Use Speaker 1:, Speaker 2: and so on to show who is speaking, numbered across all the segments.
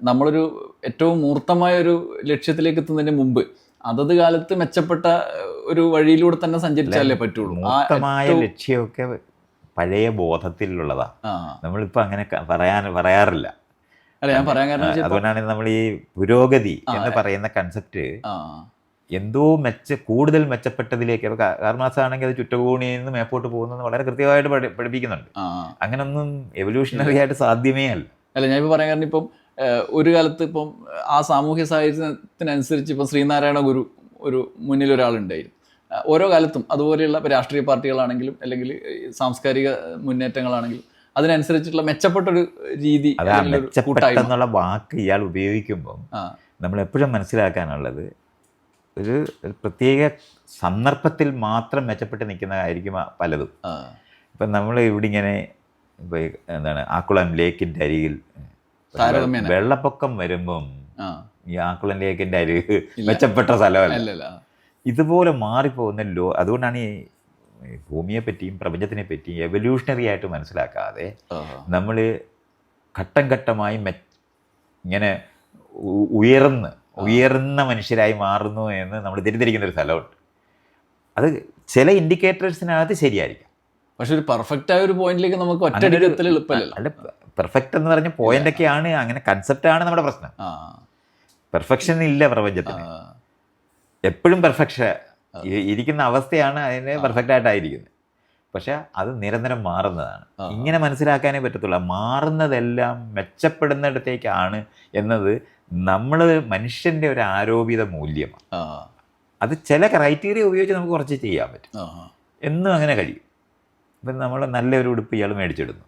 Speaker 1: നമ്മളൊരു ഏറ്റവും മൂർത്തമായ ഒരു ലക്ഷ്യത്തിലേക്ക് എത്തുന്നതിന് മുമ്പ് അതത് കാലത്ത് മെച്ചപ്പെട്ട ഒരു വഴിയിലൂടെ തന്നെ സഞ്ചരിച്ചാലേ പറ്റുള്ളൂ.
Speaker 2: മൂർത്തമായ ലക്ഷ്യമൊക്കെ പഴയ ബോധത്തിലുള്ളതാ. നമ്മളിപ്പോൾ അങ്ങനെ പറയാറില്ല.
Speaker 1: അല്ല, ഞാൻ പറയാൻ കാരണം
Speaker 2: അതുകൊണ്ടാണ് നമ്മൾ ഈ പുരോഗതി എന്ന് പറയുന്ന കൺസെപ്റ്റ് എന്തോ കൂടുതൽ മെച്ചപ്പെട്ടതിലേക്ക്, കാർമാസാണെങ്കിൽ അത് ചുറ്റുകോണിയിൽ നിന്ന് മേപ്പോട്ട് പോകുന്നത് വളരെ കൃത്യമായിട്ട് പഠിപ്പിക്കുന്നുണ്ട്. അങ്ങനൊന്നും എവല്യൂഷണറി ആയിട്ട് സാധ്യമേ അല്ല.
Speaker 1: അല്ല, ഞാനിപ്പോൾ പറയാൻ കാരണം ഇപ്പം ഒരു കാലത്ത് ഇപ്പം ആ സാമൂഹ്യ സാഹചര്യത്തിനനുസരിച്ച് ഇപ്പം ശ്രീനാരായണ ഗുരു ഒരു മുന്നിൽ ഒരാളുണ്ടായിരുന്നു. ഓരോ കാലത്തും അതുപോലെയുള്ള രാഷ്ട്രീയ പാർട്ടികളാണെങ്കിലും അല്ലെങ്കിൽ സാംസ്കാരിക മുന്നേറ്റങ്ങളാണെങ്കിലും അതിനനുസരിച്ചിട്ടുള്ള മെച്ചപ്പെട്ടൊരു രീതി.
Speaker 2: എന്നുള്ള വാക്ക് ഇയാൾ ഉപയോഗിക്കുമ്പം നമ്മൾ എപ്പോഴും മനസ്സിലാക്കാനുള്ളത് ഒരു പ്രത്യേക സന്ദർഭത്തിൽ മാത്രം മെച്ചപ്പെട്ട് നിൽക്കുന്നതായിരിക്കും പലതും. ഇപ്പം നമ്മൾ ഇവിടെ ഇങ്ങനെ എന്താണ് ആക്കുളം ലേക്കിൻ്റെ അരികിൽ വെള്ളപ്പൊക്കം വരുമ്പം ഈ ആക്കുളം ലേക്കിൻ്റെ അരികിൽ മെച്ചപ്പെട്ട സ്ഥലമല്ല. ഇതുപോലെ മാറിപ്പോകുന്ന അതുകൊണ്ടാണ് ഈ ഭൂമിയെ പറ്റിയും പ്രപഞ്ചത്തിനെ പറ്റിയും എവല്യൂഷണറി ആയിട്ട് മനസ്സിലാക്കാതെ നമ്മൾ ഘട്ടം ഘട്ടമായി ഇങ്ങനെ ഉയർന്ന മനുഷ്യരായി മാറുന്നു എന്ന് നമ്മൾ തെറ്റിദ്ധരിക്കുന്ന ഒരു സ്ഥലമുണ്ട്. അത് ചില ഇൻഡിക്കേറ്റേഴ്സിനകത്ത് ശരിയായിരിക്കും,
Speaker 1: പക്ഷെ ഒരു പെർഫെക്റ്റ് ആയ ഒരു പോയിന്റിലേക്ക് നമുക്ക് ഒറ്റയടിക്കത്തിൽ എളുപ്പമല്ല.
Speaker 2: അല്ല, പെർഫെക്റ്റ് എന്ന് പറഞ്ഞ പോയിന്റൊക്കെയാണ്, അങ്ങനെ കൺസെപ്റ്റാണ് നമ്മുടെ പ്രശ്നം. പെർഫെക്ഷൻ ഇല്ല പ്രപഞ്ചത്തിന്. എപ്പോഴും പെർഫെക്ഷൻ ഇരിക്കുന്ന അവസ്ഥയാണ് അതിന് പെർഫെക്റ്റ് ആയിട്ടായിരിക്കുന്നത്. പക്ഷെ അത് നിരന്തരം മാറുന്നതാണ്. ഇങ്ങനെ മനസ്സിലാക്കാനേ പറ്റത്തുള്ളൂ. മാറുന്നതെല്ലാം മെച്ചപ്പെടുന്നിടത്തേക്കാണ് എന്നത് നമ്മൾ മനുഷ്യൻ്റെ ഒരു ആരോപിത മൂല്യമാണ്. അത് ചില ക്രൈറ്റീരിയ ഉപയോഗിച്ച് നമുക്ക് കുറച്ച് ചെയ്യാൻ പറ്റും, എന്നും അങ്ങനെ കഴിയും. ഇപ്പം നമ്മൾ നല്ലൊരു ഉടുപ്പ് ഇയാൾ മേടിച്ചിടുന്നു,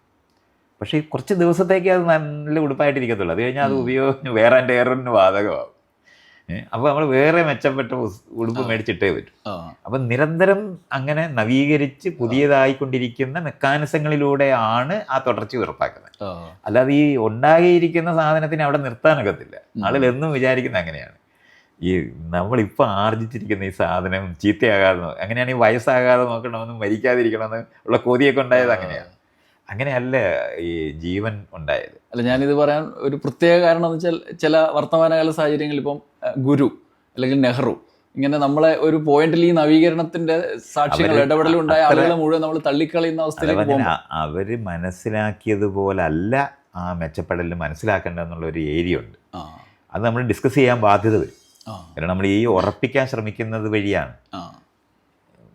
Speaker 2: പക്ഷേ കുറച്ച് ദിവസത്തേക്ക് അത് നല്ല ഉടുപ്പായിട്ടിരിക്കത്തുള്ളൂ. അത് കഴിഞ്ഞാൽ അത് ഉപയോഗിച്ച് വേറെ എൻ്റെ എയറിന് ബാധകമാകും. അപ്പോൾ നമ്മൾ വേറെ മെച്ചപ്പെട്ട ഉടുപ്പ് മേടിച്ചിട്ടേ പറ്റും. അപ്പം നിരന്തരം അങ്ങനെ നവീകരിച്ച് പുതിയതായിക്കൊണ്ടിരിക്കുന്ന മെക്കാനിസങ്ങളിലൂടെയാണ് ആ തുടർച്ച ഉറപ്പാക്കുന്നത്. അല്ലാതെ ഈ ഉണ്ടാകിയിരിക്കുന്ന സാധനത്തിന് അവിടെ നിർത്താനൊക്കത്തില്ല. ആളുകളെന്നും വിചാരിക്കുന്നത് അങ്ങനെയാണ്. ഈ നമ്മളിപ്പോൾ ആർജിച്ചിരിക്കുന്ന ഈ സാധനം ചീത്തയാകാതെ, അങ്ങനെയാണെങ്കിൽ വയസ്സാകാതെ നോക്കണമെന്നും മരിക്കാതിരിക്കണമെന്ന് ഉള്ള കൊതിയൊക്കെ ഉണ്ടായത് അങ്ങനെയാണ്. അങ്ങനെയല്ല ഈ ജീവൻ ഉണ്ടായത്.
Speaker 1: അല്ല, ഞാനിത് പറയാൻ ഒരു പ്രത്യേക കാരണം എന്ന് വെച്ചാൽ ചില വർത്തമാനകാല സാഹചര്യങ്ങളിൽ ഇപ്പം ഗുരു അല്ലെങ്കിൽ നെഹ്റു ഇങ്ങനെ നമ്മളെ ഒരു പോയിന്റിൽ ഈ നവീകരണത്തിന്റെ സാക്ഷ്യങ്ങൾ ഇടപെടലുണ്ടായ ആളുകളെ മുഴുവൻ നമ്മൾ തള്ളിക്കളയുന്ന അവസ്ഥയിലേക്ക്
Speaker 2: അവര് മനസ്സിലാക്കിയതുപോലല്ല ആ മെച്ചപ്പെടലിൽ മനസ്സിലാക്കേണ്ടതെന്നുള്ള ഒരു ഏരിയ ഉണ്ട്. അത് നമ്മൾ ഡിസ്കസ് ചെയ്യാൻ ബാധ്യത വരും. കാരണം നമ്മൾ ഈ ഉറപ്പിക്കാൻ ശ്രമിക്കുന്നത് വഴിയാണ്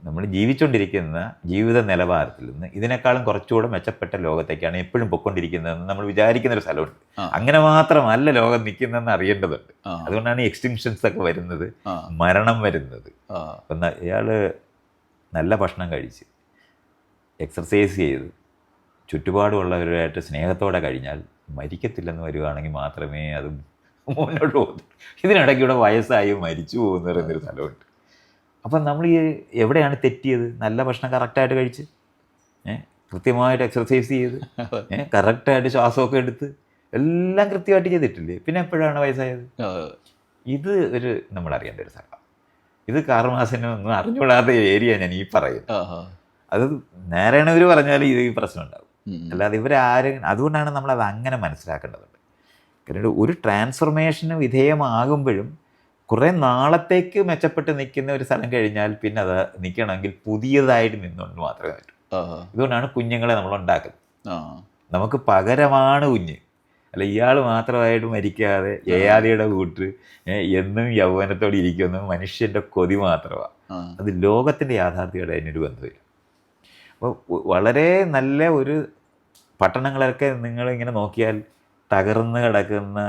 Speaker 2: നമ്മൾ ജീവിച്ചുകൊണ്ടിരിക്കുന്ന ജീവിത നിലവാരത്തിൽ നിന്ന് ഇതിനേക്കാളും കുറച്ചുകൂടെ മെച്ചപ്പെട്ട ലോകത്തേക്കാണ് എപ്പോഴും പൊയ്ക്കൊണ്ടിരിക്കുന്നതെന്ന് നമ്മൾ വിചാരിക്കുന്ന ഒരു സ്ഥലമുണ്ട്. അങ്ങനെ മാത്രമല്ല ലോകം നിൽക്കുന്നതെന്ന് അറിയേണ്ടതുണ്ട്. അതുകൊണ്ടാണ് ഈ എക്സ്റ്റിങ്ഷൻസ് ഒക്കെ വരുന്നത്, മരണം വരുന്നത്. അപ്പം ഇയാൾ നല്ല ഭക്ഷണം കഴിച്ച് എക്സർസൈസ് ചെയ്ത് ചുറ്റുപാടുമുള്ളവരുമായിട്ട് സ്നേഹത്തോടെ കഴിഞ്ഞാൽ മരിക്കത്തില്ലെന്ന് വരുവാണെങ്കിൽ മാത്രമേ അത് മുന്നോട്ട് പോകുന്നു. ഇതിനിടയ്ക്ക് ഇവിടെ വയസ്സായി മരിച്ചു പോകുന്ന പറയുന്നൊരു സ്ഥലമുണ്ട്. അപ്പം നമ്മൾ ഈ എവിടെയാണ് തെറ്റിയത്? നല്ല ഭക്ഷണം കറക്റ്റായിട്ട് കഴിച്ച് കൃത്യമായിട്ട് എക്സർസൈസ് ചെയ്ത് കറക്റ്റായിട്ട് ശ്വാസമൊക്കെ എടുത്ത് എല്ലാം കൃത്യമായിട്ട് ചെയ്തിട്ടില്ലേ? പിന്നെ എപ്പോഴാണ് വയസ്സായത്? ഇത് ഒരു നമ്മൾ അറിയേണ്ട ഒരു സ്ഥലമാണ്. ഇത് കാർമാസിനൊന്നും അറിഞ്ഞുകൂടാത്ത ഏരിയ ഞാൻ ഈ പറയുന്നത്. അത് നാരായണഗുരു പറഞ്ഞാൽ ഇത് ഈ പ്രശ്നം ഉണ്ടാകും. അല്ലാതെ ഇവരാരും, അതുകൊണ്ടാണ് നമ്മളത് അങ്ങനെ മനസ്സിലാക്കേണ്ടതുണ്ട്. കാരണം ഒരു ട്രാൻസ്ഫോർമേഷന് വിധേയമാകുമ്പോഴും കുറേ നാളത്തേക്ക് മെച്ചപ്പെട്ട് നിൽക്കുന്ന ഒരു സ്ഥലം കഴിഞ്ഞാൽ പിന്നെ അത് നിൽക്കണമെങ്കിൽ പുതിയതായിട്ട് നിന്നുകൊണ്ട് മാത്രമേ പറ്റൂ. ഇതുകൊണ്ടാണ് കുഞ്ഞുങ്ങളെ നമ്മൾ ഉണ്ടാക്കുന്നത്. നമുക്ക് പകരമാണ് കുഞ്ഞ്. അല്ല, ഇയാൾ മാത്രമായിട്ട് മരിക്കാതെ യയാതിയുടെ കൂട്ട് എന്നും യൗവനത്തോടെ ഇരിക്കുന്നത് മനുഷ്യൻ്റെ കൊതി മാത്രമാണ്. അത് ലോകത്തിൻ്റെ യാഥാർത്ഥ്യമായിട്ട് അതിനൊരു ബന്ധമില്ല. അപ്പോൾ വളരെ നല്ല ഒരു പട്ടണങ്ങളൊക്കെ നിങ്ങളിങ്ങനെ നോക്കിയാൽ തകർന്ന് കിടക്കുന്ന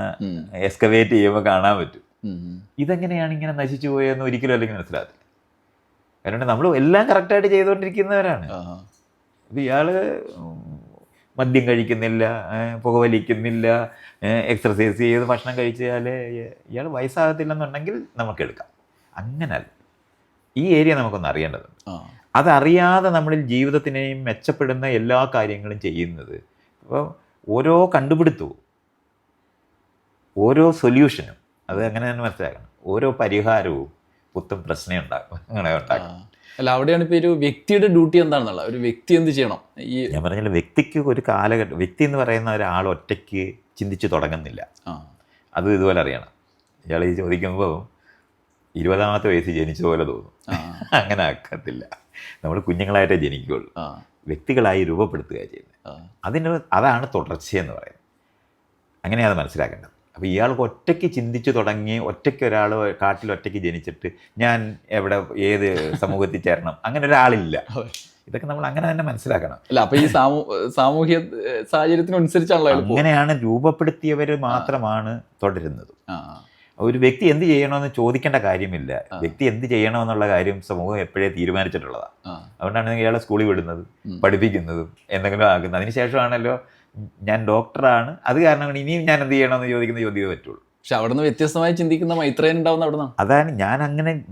Speaker 2: എക്സ്കവേറ്റ് ചെയ്യുമ്പോൾ കാണാൻ പറ്റും. ഇതെങ്ങനെയാണ് ഇങ്ങനെ നശിച്ചു പോയെന്ന് ഒരിക്കലും അല്ലെങ്കിൽ മനസ്സിലാകത്തില്ല. കാരണം നമ്മൾ എല്ലാം കറക്റ്റായിട്ട് ചെയ്തുകൊണ്ടിരിക്കുന്നവരാണ്. അപ്പം ഇയാൾ മദ്യം കഴിക്കുന്നില്ല, പുകവലിക്കുന്നില്ല, എക്സർസൈസ് ചെയ്ത് ഭക്ഷണം കഴിച്ചാൽ ഇയാൾ വയസ്സാകത്തില്ലെന്നുണ്ടെങ്കിൽ നമുക്കെടുക്കാം. അങ്ങനല്ല, ഈ ഏരിയ നമുക്കൊന്ന് അറിയേണ്ടതുണ്ട്. അതറിയാതെ നമ്മളിൽ ജീവിതത്തിനെയും മെച്ചപ്പെടുന്ന എല്ലാ കാര്യങ്ങളും ചെയ്യുന്നത്. അപ്പോൾ ഓരോ കണ്ടുപിടുത്തവും ഓരോ സൊല്യൂഷനും അത് അങ്ങനെ തന്നെ മനസ്സിലാക്കണം. ഓരോ പരിഹാരവും പുത്തൻ പ്രശ്നം ഉണ്ടാക്കും, അങ്ങനെ ഉണ്ടാക്കും.
Speaker 1: അല്ല, അവിടെയാണ് ഇപ്പോൾ ഒരു വ്യക്തിയുടെ ഡ്യൂട്ടി എന്താണെന്നുള്ള, ഒരു വ്യക്തി എന്ത് ചെയ്യണം? ഈ
Speaker 2: ഞാൻ പറഞ്ഞാൽ വ്യക്തിക്ക് ഒരു കാലഘട്ടം, വ്യക്തി എന്ന് പറയുന്ന ഒരാൾ ഒറ്റയ്ക്ക് ചിന്തിച്ച് തുടങ്ങുന്നില്ല. അത് ഇതുപോലെ അറിയണം. ഇയാൾ ഈ ചോദിക്കുമ്പോൾ 20ാമത്തെ വയസ്സിൽ ജനിച്ച പോലെ തോന്നും. അങ്ങനെ ആക്കത്തില്ല. നമ്മൾ കുഞ്ഞുങ്ങളായിട്ടേ ജനിക്കുകയുള്ളൂ. വ്യക്തികളായി രൂപപ്പെടുത്തുക ചെയ്യുന്നത്. അതാണ് തുടർച്ചയെന്ന് പറയുന്നത്. അങ്ങനെയാണ് അത് മനസ്സിലാക്കേണ്ടത്. അപ്പോൾ ഇയാൾക്ക് ഒറ്റയ്ക്ക് ചിന്തിച്ചു തുടങ്ങി, ഒറ്റയ്ക്ക് ഒരാൾ കാട്ടിൽ ഒറ്റയ്ക്ക് ജനിച്ചിട്ട് ഞാൻ എവിടെ ഏത് സമൂഹത്തിൽ ചേരണം, അങ്ങനെ ഒരാളില്ല. ഇതൊക്കെ നമ്മൾ അങ്ങനെ തന്നെ മനസ്സിലാക്കണം.
Speaker 1: അല്ല, അപ്പോൾ ഈ സാമൂഹ്യ സാഹചര്യത്തിനനുസരിച്ചാണല്ലോ
Speaker 2: അങ്ങനെയാണ് രൂപപ്പെടുത്തിയവർ മാത്രമാണ് തുടരുന്നത്. ഒരു വ്യക്തി എന്ത് ചെയ്യണമെന്ന് ചോദിക്കേണ്ട കാര്യമില്ല. വ്യക്തി എന്ത് ചെയ്യണമെന്നുള്ള കാര്യം സമൂഹം എപ്പോഴേ തീരുമാനിച്ചിട്ടുള്ളതാണ്. അതുകൊണ്ടാണ് ഇയാളെ സ്കൂളിൽ വിടുന്നത്, പഠിപ്പിക്കുന്നതും എന്തെങ്കിലും ആക്കുന്നത്. അതിനുശേഷമാണല്ലോ ഞാൻ ഡോക്ടറാണ്, അത് കാരണമാണ് ഇനിയും ഞാൻ എന്ത് ചെയ്യണമെന്ന് ചോദിക്കുന്ന ചോദ്യമേ പറ്റുള്ളൂ.
Speaker 1: പക്ഷെ അവിടെ നിന്ന് വ്യത്യസ്തമായി ചിന്തിക്കുന്ന മൈത്രേയൻ ഉണ്ടാവുന്ന അവിടെ നിന്നാണ്.
Speaker 2: അതാണ്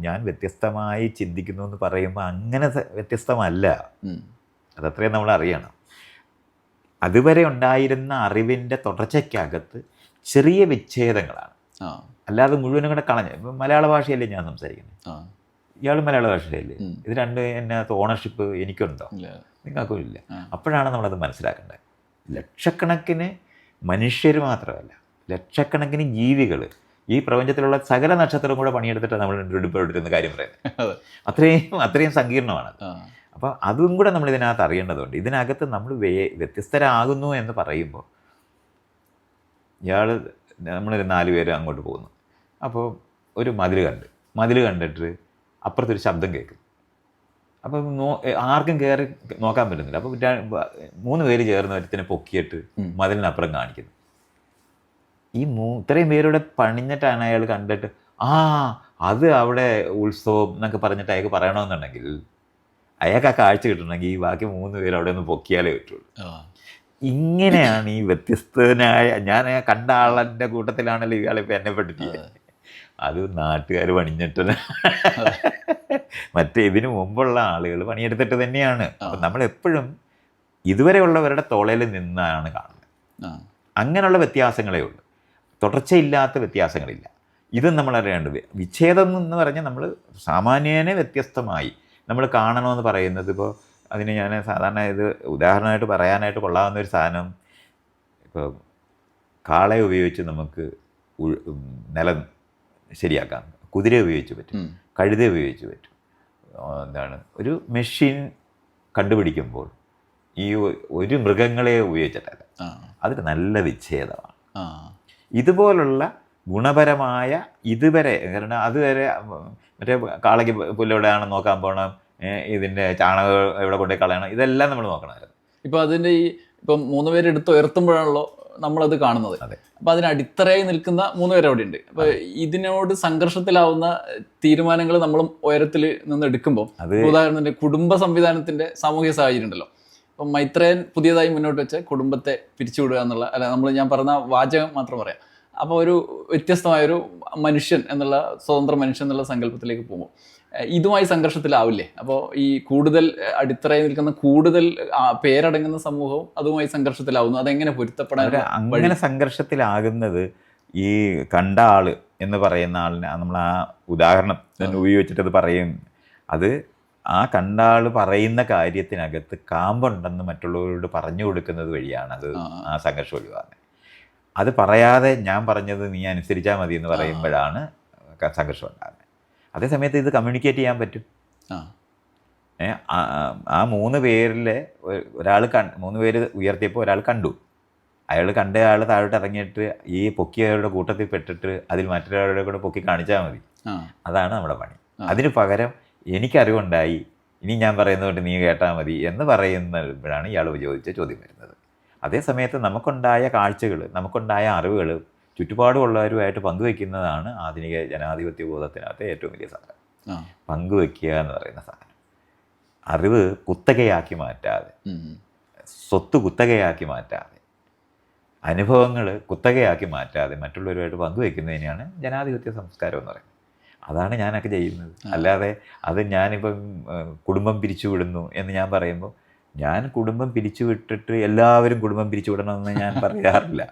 Speaker 2: ഞാൻ വ്യത്യസ്തമായി ചിന്തിക്കുന്നു എന്ന് പറയുമ്പോൾ അങ്ങനെ വ്യത്യസ്തമല്ല. അതത്രയും നമ്മൾ അറിയണം. അതുവരെ ഉണ്ടായിരുന്ന അറിവിൻ്റെ തുടർച്ചയ്ക്കകത്ത് ചെറിയ വിച്ഛേദങ്ങളാണ്, അല്ലാതെ മുഴുവനും കൂടെ കളഞ്ഞ്. ഇപ്പം മലയാള ഭാഷയല്ലേ ഞാൻ സംസാരിക്കുന്നത്, ഇയാൾ മലയാള ഭാഷയല്ലേ, ഇത് രണ്ട് അതിനകത്ത് ഓണർഷിപ്പ് എനിക്കുണ്ടോ, നിങ്ങൾക്കും ഇല്ല. അപ്പോഴാണ് നമ്മളത് മനസ്സിലാക്കേണ്ടത്. ലക്ഷക്കണക്കിന് മനുഷ്യർ മാത്രമല്ല, ലക്ഷക്കണക്കിന് ജീവികൾ, ഈ പ്രപഞ്ചത്തിലുള്ള സകല നക്ഷത്രം കൂടെ പണിയെടുത്തിട്ടാണ് നമ്മൾ എടുപ്പെടുത്തുന്ന കാര്യം പറയുന്നത്. അത്രയും സങ്കീർണമാണ്. അപ്പോൾ അതും കൂടെ നമ്മൾ ഇതിനകത്ത് അറിയേണ്ടതുണ്ട്. ഇതിനകത്ത് നമ്മൾ വ്യത്യസ്തരാകുന്നു എന്ന് പറയുമ്പോൾ, നമ്മളൊരു 4 പേര് അങ്ങോട്ട് പോകുന്നു. അപ്പോൾ ഒരു മതിൽ കണ്ടിട്ട് അപ്പുറത്തൊരു ശബ്ദം കേൾക്കും. അപ്പം ആർക്കും കയറി നോക്കാൻ പറ്റുന്നില്ല. അപ്പോൾ 3 പേര് ചേർന്ന് ഒരുത്തിനെ പൊക്കിയിട്ട് മതിലിനപ്പുറം കാണിക്കുന്നു. ഈ ഇത്രയും പേരുടെ പണിഞ്ഞിട്ടാണ് അയാൾ കണ്ടിട്ട് അത് അവിടെ ഉത്സവം എന്നൊക്കെ പറഞ്ഞിട്ട് അയാൾക്ക് പറയണമെന്നുണ്ടെങ്കിൽ, അയാൾക്ക് ആ കാഴ്ച കിട്ടണമെങ്കിൽ ഈ ബാക്കി 3 പേര് അവിടെ ഒന്ന് പൊക്കിയാലേ പറ്റുള്ളൂ. ഇങ്ങനെയാണ് ഈ വ്യത്യസ്തനായ, ഞാൻ കണ്ട ആളിൻ്റെ കൂട്ടത്തിലാണല്ലോ ഇയാളിപ്പോൾ എന്നെ പഠിപ്പിച്ചത്. അത് നാട്ടുകാർ പണിഞ്ഞിട്ട് മറ്റേ ഇതിനു മുമ്പുള്ള ആളുകൾ പണിയെടുത്തിട്ട് തന്നെയാണ്. അപ്പം നമ്മളെപ്പോഴും ഇതുവരെ ഉള്ളവരുടെ തോളയിൽ നിന്നാണ് കാണുന്നത്. അങ്ങനെയുള്ള വ്യത്യാസങ്ങളേ ഉള്ളൂ, തുടർച്ചയില്ലാത്ത വ്യത്യാസങ്ങളില്ല. ഇതും നമ്മൾ അറിയേണ്ടത്. വിച്ഛേദം എന്ന് പറഞ്ഞാൽ നമ്മൾ സാമാന്യേന വ്യത്യസ്തമായി നമ്മൾ കാണണമെന്ന് പറയുന്നത്. ഇപ്പോൾ അതിന് ഞാൻ സാധാരണ ഇത് ഉദാഹരണമായിട്ട് പറയാനായിട്ട് കൊള്ളാവുന്ന ഒരു സാധനം, ഇപ്പോൾ കാളയെ ഉപയോഗിച്ച് നമുക്ക് നിലം ശരിയാക്കാം, കുതിര ഉപയോഗിച്ച് പറ്റും, കഴുത ഉപയോഗിച്ച് പറ്റും. ഒരു മെഷീൻ കണ്ടുപിടിക്കുമ്പോൾ ഈ ഒരു മൃഗങ്ങളെ ഉപയോഗിച്ചിട്ടല്ല, അതൊരു നല്ല വിച്ഛേദമാണ്. ഇതുപോലുള്ള ഗുണപരമായ ഇതുവരെ, കാരണം അതുവരെ മറ്റേ കാളയ്ക്ക് പുല്ലെവിടെയാണ് നോക്കാൻ പോകണം, ഇതിൻ്റെ ചാണകം എവിടെ കൊണ്ടേ കളയണം, ഇതെല്ലാം നമ്മൾ നോക്കണമായിരുന്നു.
Speaker 1: ഇപ്പോൾ അതിൻ്റെ ഇപ്പം 3 പേര് എടുത്ത് ഉയർത്തുമ്പോഴാണല്ലോ നമ്മളത് കാണുന്നത്. അപ്പം അതിന് അടിത്തറയായി നിൽക്കുന്ന 3 പേര് അവിടെ ഉണ്ട്. അപ്പോൾ ഇതിനോട് സംഘർഷത്തിലാവുന്ന തീരുമാനങ്ങൾ നമ്മളും ഉയരത്തിൽ നിന്ന് എടുക്കുമ്പോൾ, ഉദാഹരണത്തിന് കുടുംബ സംവിധാനത്തിൻ്റെ സാമൂഹിക സാഹചര്യം ഉണ്ടല്ലോ. അപ്പം മൈത്രേയൻ പുതിയതായി മുന്നോട്ട് വെച്ച കുടുംബത്തെ പിരിച്ചുവിടുക എന്നുള്ള, അല്ല ഞാൻ പറഞ്ഞ വാചകം മാത്രം പറയാം. അപ്പോൾ ഒരു വ്യത്യസ്തമായൊരു മനുഷ്യൻ എന്നുള്ള, സ്വതന്ത്ര മനുഷ്യൻ എന്നുള്ള സങ്കല്പത്തിലേക്ക് പോകുമ്പോൾ ഇതുമായി സംഘർഷത്തിലാവില്ലേ? അപ്പോൾ ഈ കൂടുതൽ അടിത്തറയിൽ നിൽക്കുന്ന കൂടുതൽ പേരടങ്ങുന്ന സമൂഹവും അതുമായി സംഘർഷത്തിലാവുന്നു. അതെങ്ങനെ പൊരുത്തപ്പെടാൻ?
Speaker 2: അങ്ങനെ സംഘർഷത്തിലാകുന്നത് ഈ കണ്ട ആള് എന്ന് പറയുന്ന ആളിനെ നമ്മൾ ആ ഉദാഹരണം തന്നെ ഉപയോഗിച്ചിട്ടത് പറയും. അത് ആ കണ്ട ആൾ പറയുന്ന കാര്യത്തിനകത്ത് കാമ്പുണ്ടെന്ന് മറ്റുള്ളവരോട് പറഞ്ഞു കൊടുക്കുന്നത് വഴിയാണ് അത് ആ സംഘർഷം ഒഴിവാകുന്നത്. അത് പറയാതെ ഞാൻ പറഞ്ഞത് നീ അനുസരിച്ചാൽ മതി എന്ന് പറയുമ്പോഴാണ് സംഘർഷം ഉണ്ടാകുന്നത്. അതേസമയത്ത് ഇത് കമ്മ്യൂണിക്കേറ്റ് ചെയ്യാൻ പറ്റും. ആ 3 പേരിൽ ഒരാൾ 3 പേര് ഉയർത്തിയപ്പോൾ ഒരാൾ കണ്ടു, അയാൾ കണ്ട ആൾ താഴോട്ട് ഇറങ്ങിയിട്ട് ഈ പൊക്കിയവരുടെ കൂട്ടത്തിൽ പെട്ടിട്ട് അതിൽ മറ്റൊരാളുടെ കൂടെ പൊക്കി കാണിച്ചാൽ മതി. അതാണ് നമ്മുടെ പണി. അതിന് പകരം എനിക്കറിവുണ്ടായി, ഇനി ഞാൻ പറയുന്നതുകൊണ്ട് നീ കേട്ടാൽ മതി എന്ന് പറയുന്നപ്പോഴാണ് ഇയാൾ ചോദിച്ച ചോദ്യം വരുന്നത്. അതേസമയത്ത് നമുക്കുണ്ടായ കാഴ്ചകൾ, നമുക്കുണ്ടായ അറിവുകൾ ചുറ്റുപാടുമുള്ളവരുമായിട്ട് പങ്കുവെക്കുന്നതാണ് ആധുനിക ജനാധിപത്യ ബോധത്തിനകത്തെ ഏറ്റവും വലിയ സാധനം. പങ്കുവെക്കുക എന്ന് പറയുന്ന സാധനം, അറിവ് കുത്തകയാക്കി മാറ്റാതെ, സ്വത്ത് കുത്തകയാക്കി മാറ്റാതെ, അനുഭവങ്ങൾ കുത്തകയാക്കി മാറ്റാതെ മറ്റുള്ളവരുമായിട്ട് പങ്കുവെക്കുന്നതിനെയാണ് ജനാധിപത്യ സംസ്കാരം എന്ന് പറയുന്നത്. അതാണ് ഞാനൊക്കെ ചെയ്യുന്നത്. അല്ലാതെ അത് ഞാനിപ്പം കുടുംബം പിരിച്ചുവിടുന്നു എന്ന് ഞാൻ പറയുമ്പോൾ, ഞാൻ കുടുംബം പിരിച്ചുവിട്ടിട്ട് എല്ലാവരും കുടുംബം പിരിച്ചുവിടണമെന്ന് ഞാൻ പറയാറില്ല.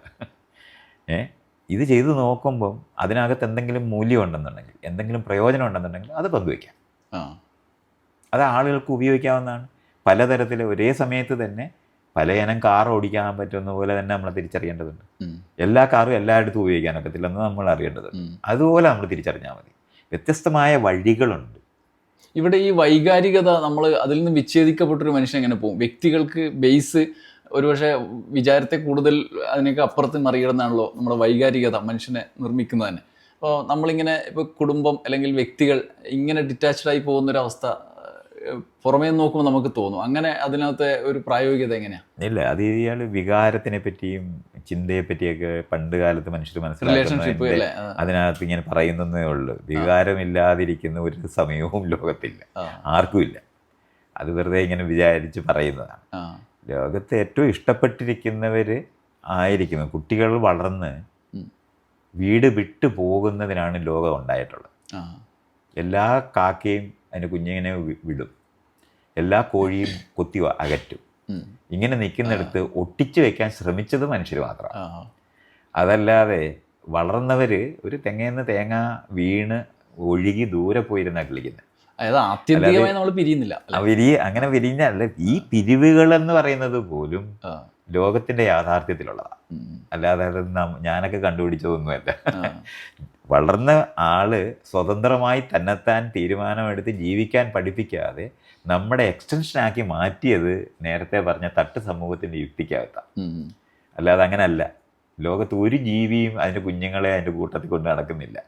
Speaker 2: ഇത് ചെയ്തു നോക്കുമ്പം അതിനകത്ത് എന്തെങ്കിലും മൂല്യം ഉണ്ടെന്നുണ്ടെങ്കിൽ, എന്തെങ്കിലും പ്രയോജനം ഉണ്ടെന്നുണ്ടെങ്കിൽ അത് പങ്കുവയ്ക്കാം. അത് ആളുകൾക്ക് ഉപയോഗിക്കാവുന്നതാണ്. പലതരത്തിൽ ഒരേ സമയത്ത് തന്നെ പല ഇനം കാർ ഓടിക്കാൻ പറ്റുന്ന പോലെ തന്നെ നമ്മളെ തിരിച്ചറിയേണ്ടതുണ്ട്. എല്ലാ കാറും എല്ലായിടത്തും ഉപയോഗിക്കാൻ ഒക്കത്തില്ലെന്ന് നമ്മൾ അറിയേണ്ടതുണ്ട്. അതുപോലെ നമ്മൾ തിരിച്ചറിഞ്ഞാൽ മതി. വ്യത്യസ്തമായ വഴികളുണ്ട്.
Speaker 1: ഇവിടെ ഈ വൈകാരികത നമ്മൾ അതിൽ നിന്ന് വിച്ഛേദിക്കപ്പെട്ടൊരു മനുഷ്യൻ എങ്ങനെ പോകും? വ്യക്തികൾക്ക് ബേസ് ഒരുപക്ഷെ വിചാരത്തെ കൂടുതൽ അതിനൊക്കെ അപ്പുറത്ത് മറികടന്നാണല്ലോ നമ്മുടെ വൈകാരികത മനുഷ്യനെ നിർമ്മിക്കുന്നത് തന്നെ. അപ്പോൾ നമ്മളിങ്ങനെ ഇപ്പോൾ കുടുംബം അല്ലെങ്കിൽ വ്യക്തികൾ ഇങ്ങനെ ഡിറ്റാച്ച്ഡായി പോകുന്നൊരവസ്ഥ പുറമേ നോക്കുമ്പോൾ നമുക്ക് തോന്നും. അങ്ങനെ അതിനകത്തെ ഒരു പ്രായോഗികത എങ്ങനെയാണ്?
Speaker 2: ഇല്ല, അത് ഇയാൾ വികാരത്തിനെ പറ്റിയും ചിന്തയെ പറ്റിയൊക്കെ പണ്ട് കാലത്ത് മനുഷ്യർ
Speaker 1: റിലേഷൻഷിപ്പ്
Speaker 2: മനസ്സിലാക്കുന്നത് അതിനകത്ത് ഇങ്ങനെ പറയുന്നതേ ഉള്ളൂ. വികാരമില്ലാതിരിക്കുന്ന ഒരു സമയവും ലോകത്തില്ല, ആർക്കുമില്ല. അത് വെറുതെ ഇങ്ങനെ വിചാരിച്ച് പറയുന്നതാണ്. ലോകത്ത് ഏറ്റവും ഇഷ്ടപ്പെട്ടിരിക്കുന്നവർ ആയിരിക്കുന്നു കുട്ടികൾ വളർന്ന് വീട് വിട്ടു പോകുന്നതിനാണ് ലോകം ഉണ്ടായിട്ടുള്ളത്. എല്ലാ കാക്കയും അതിൻ്റെ കുഞ്ഞിനെ വിടും, എല്ലാ കോഴിയും കുത്തി അകറ്റും. ഇങ്ങനെ നിൽക്കുന്നിടത്ത് ഒട്ടിച്ചു വെക്കാൻ ശ്രമിച്ചത് മനുഷ്യർ മാത്രമാണ്. അതല്ലാതെ വളർന്നവർ ഒരു തെങ്ങേന്ന് തേങ്ങ വീണ് ഒഴുകി ദൂരെ പോയിരുന്നാണ് കളിക്കുന്നത്. അങ്ങനെ പിരിഞ്ഞല്ല. ഈ പിരിവുകളെന്ന് പറയുന്നത് പോലും ലോകത്തിന്റെ യാഥാർത്ഥ്യത്തിലുള്ളതാണ്, അല്ലാതെ ഞാനൊക്കെ കണ്ടുപിടിച്ചതൊന്നുമല്ല. വളർന്ന ആള് സ്വതന്ത്രമായി തന്നെത്താൻ തീരുമാനമെടുത്ത് ജീവിക്കാൻ പഠിപ്പിക്കാതെ നമ്മുടെ എക്സ്റ്റൻഷനാക്കി മാറ്റിയത് നേരത്തെ പറഞ്ഞ തട്ട് സമൂഹത്തിന്റെ യുക്തിക്കകത്താണ്. അല്ലാതെ അങ്ങനല്ല. ലോകത്ത് ഒരു ജീവിയും അതിൻ്റെ കുഞ്ഞുങ്ങളെ അതിൻ്റെ കൂട്ടത്തിൽ കൊണ്ട് നടക്കുന്നില്ല.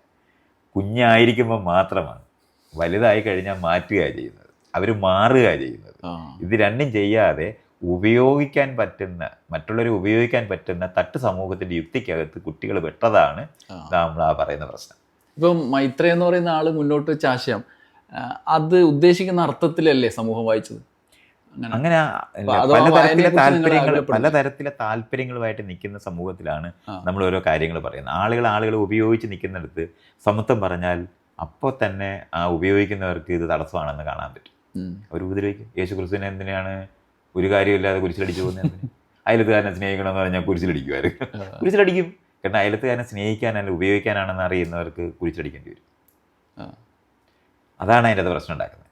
Speaker 2: കുഞ്ഞായിരിക്കുമ്പോൾ മാത്രമാണ്. വലുതായി കഴിഞ്ഞാൽ മാറ്റുകയാണ് ചെയ്യുന്നത്, അവർ മാറുകയാണ് ചെയ്യുന്നത്. ഇത് രണ്ടും ചെയ്യാതെ ഉപയോഗിക്കാൻ പറ്റുന്ന, മറ്റുള്ളവരെ ഉപയോഗിക്കാൻ പറ്റുന്ന തട്ട് സമൂഹത്തിന്റെ യുക്തിക്കകത്ത് കുട്ടികൾ പെട്ടതാണ് നമ്മൾ ആ പറയുന്ന പ്രശ്നം.
Speaker 1: ഇപ്പം മൈത്രേയ എന്ന് പറയുന്ന ആള് മുന്നോട്ട് വെച്ച ആശയം അത് ഉദ്ദേശിക്കുന്ന അർത്ഥത്തിലല്ലേ സമൂഹം വായിച്ചത്?
Speaker 2: അങ്ങനെ പലതരത്തിലെ താല്പര്യങ്ങളുമായിട്ട് നിൽക്കുന്ന സമൂഹത്തിലാണ് നമ്മൾ ഓരോ കാര്യങ്ങൾ പറയുന്നത്. ആളുകൾ ഉപയോഗിച്ച് നിൽക്കുന്നിടത്ത് സമത്വം പറഞ്ഞാൽ അപ്പോൾ തന്നെ ആ ഉപയോഗിക്കുന്നവർക്ക് ഇത് തടസ്സമാണെന്ന് കാണാൻ പറ്റും. അവർ ഉപദ്രവിക്കും. യേശു ക്രിസ്തുവിനെ എന്തിനാണ് ഒരു കാര്യമില്ലാതെ കുരിശിലടിച്ചു പോകുന്നത്? അയലത്തുകാരനെ സ്നേഹിക്കണമെന്ന് പറഞ്ഞാൽ കുരിശിലടിക്കുമായിരുന്നു. കുരിശിലടിക്കും. കാരണം അയലത്തുകാരനെ സ്നേഹിക്കാനല്ല ഉപയോഗിക്കാനാണെന്ന് അറിയുന്നവർക്ക് കുരിശിലടിക്കേണ്ടി വരും. അതാണ് അതിൻ്റെ പ്രശ്നം ഉണ്ടാക്കുന്നത്.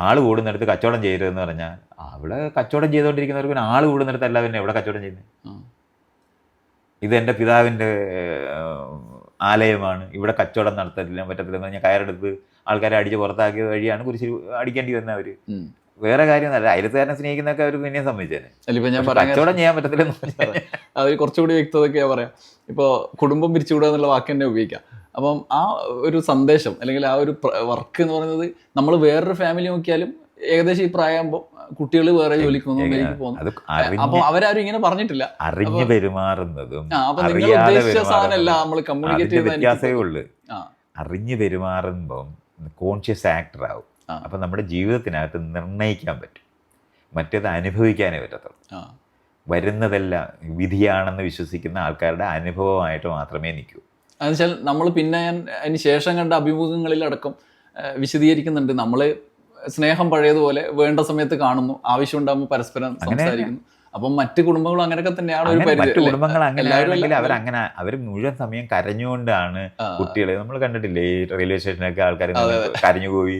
Speaker 2: ആൾ കൂടുന്നിടത്ത് കച്ചവടം ചെയ്യരുതെന്ന് പറഞ്ഞാൽ അവിടെ കച്ചവടം ചെയ്തുകൊണ്ടിരിക്കുന്നവർക്ക് ആൾ കൂടുന്നിടത്ത് അല്ല പിന്നെ എവിടെ കച്ചവടം ചെയ്യുന്നത്? ഇതെൻ്റെ പിതാവിൻ്റെ ആലയമാണ്, ഇവിടെ കച്ചവടം നടത്തില്ല പറ്റത്തില്ലെന്ന് പറഞ്ഞാൽ കയറെടുത്ത് ആൾക്കാരെ അടിച്ച് പുറത്താക്കിയ വഴിയാണ് കുരിശ് അടിക്കേണ്ടി വന്നത്. അവർ വേറെ കാര്യമൊന്നുമല്ല. അയലത്തുകാരനെ സ്നേഹിക്കുന്നൊക്കെ അവർ പിന്നെയും സംബന്ധിച്ചേനെ. കച്ചവടം ചെയ്യാൻ പറ്റത്തില്ലെന്ന് പറഞ്ഞാൽ
Speaker 1: അത് കുറച്ചുകൂടി വ്യക്തതയൊക്കെയാ പറയാം. ഇപ്പോൾ കുടുംബം പിരിച്ചുവിടുക എന്നുള്ള വാക്ക് തന്നെ ഉപയോഗിക്കാം. അപ്പം ആ ഒരു സന്ദേശം അല്ലെങ്കിൽ ആ ഒരു വർക്ക് എന്ന് പറയുന്നത് നമ്മൾ വേറൊരു ഫാമിലി നോക്കിയാലും ഏകദേശം ഈ പ്രായമാകുമ്പോൾ കുട്ടികൾ വേറെ ജോലിക്ക് പോകുന്നു. അപ്പൊ അവരാരും ഇങ്ങനെ പറഞ്ഞിട്ടില്ല.
Speaker 2: അറിഞ്ഞു പെരുമാറുന്നതും
Speaker 1: നമ്മൾ കമ്മ്യൂണിക്കേറ്റ്
Speaker 2: വ്യത്യാസമേ ഉള്ളൂ. അറിഞ്ഞു പെരുമാറുമ്പം കോൺഷ്യസ് ആക്ടർ ആവും. അപ്പം നമ്മുടെ ജീവിതത്തിനകത്ത് നിർണ്ണയിക്കാൻ പറ്റും, മറ്റേത് അനുഭവിക്കാനേ പറ്റത്തുള്ളൂ. വരുന്നതെല്ലാം വിധിയാണെന്ന് വിശ്വസിക്കുന്ന ആൾക്കാരുടെ അനുഭവമായിട്ട് മാത്രമേ നിൽക്കൂ.
Speaker 1: എന്നുവെച്ചാൽ നമ്മൾ പിന്നെ അതിന് ശേഷം കണ്ട അഭിമുഖങ്ങളിലടക്കം വിശദീകരിക്കുന്നുണ്ട്. നമ്മൾ സ്നേഹം പഴയതുപോലെ വേണ്ട സമയത്ത് കാണുന്നു, ആവശ്യമുണ്ടാകുമ്പോൾ പരസ്പരം സംസാരിക്കുന്നു. അപ്പം മറ്റു കുടുംബങ്ങളും അങ്ങനെയൊക്കെ തന്നെയാണ്.
Speaker 2: മറ്റു കുടുംബങ്ങൾ അങ്ങനെ അവർ മുഴുവൻ സമയം കരഞ്ഞുകൊണ്ടാണ് കുട്ടികളെ നമ്മൾ കണ്ടിട്ടില്ലേ ഈ റെയിൽവേ സ്റ്റേഷനൊക്കെ ആൾക്കാർ കരഞ്ഞുപോയി.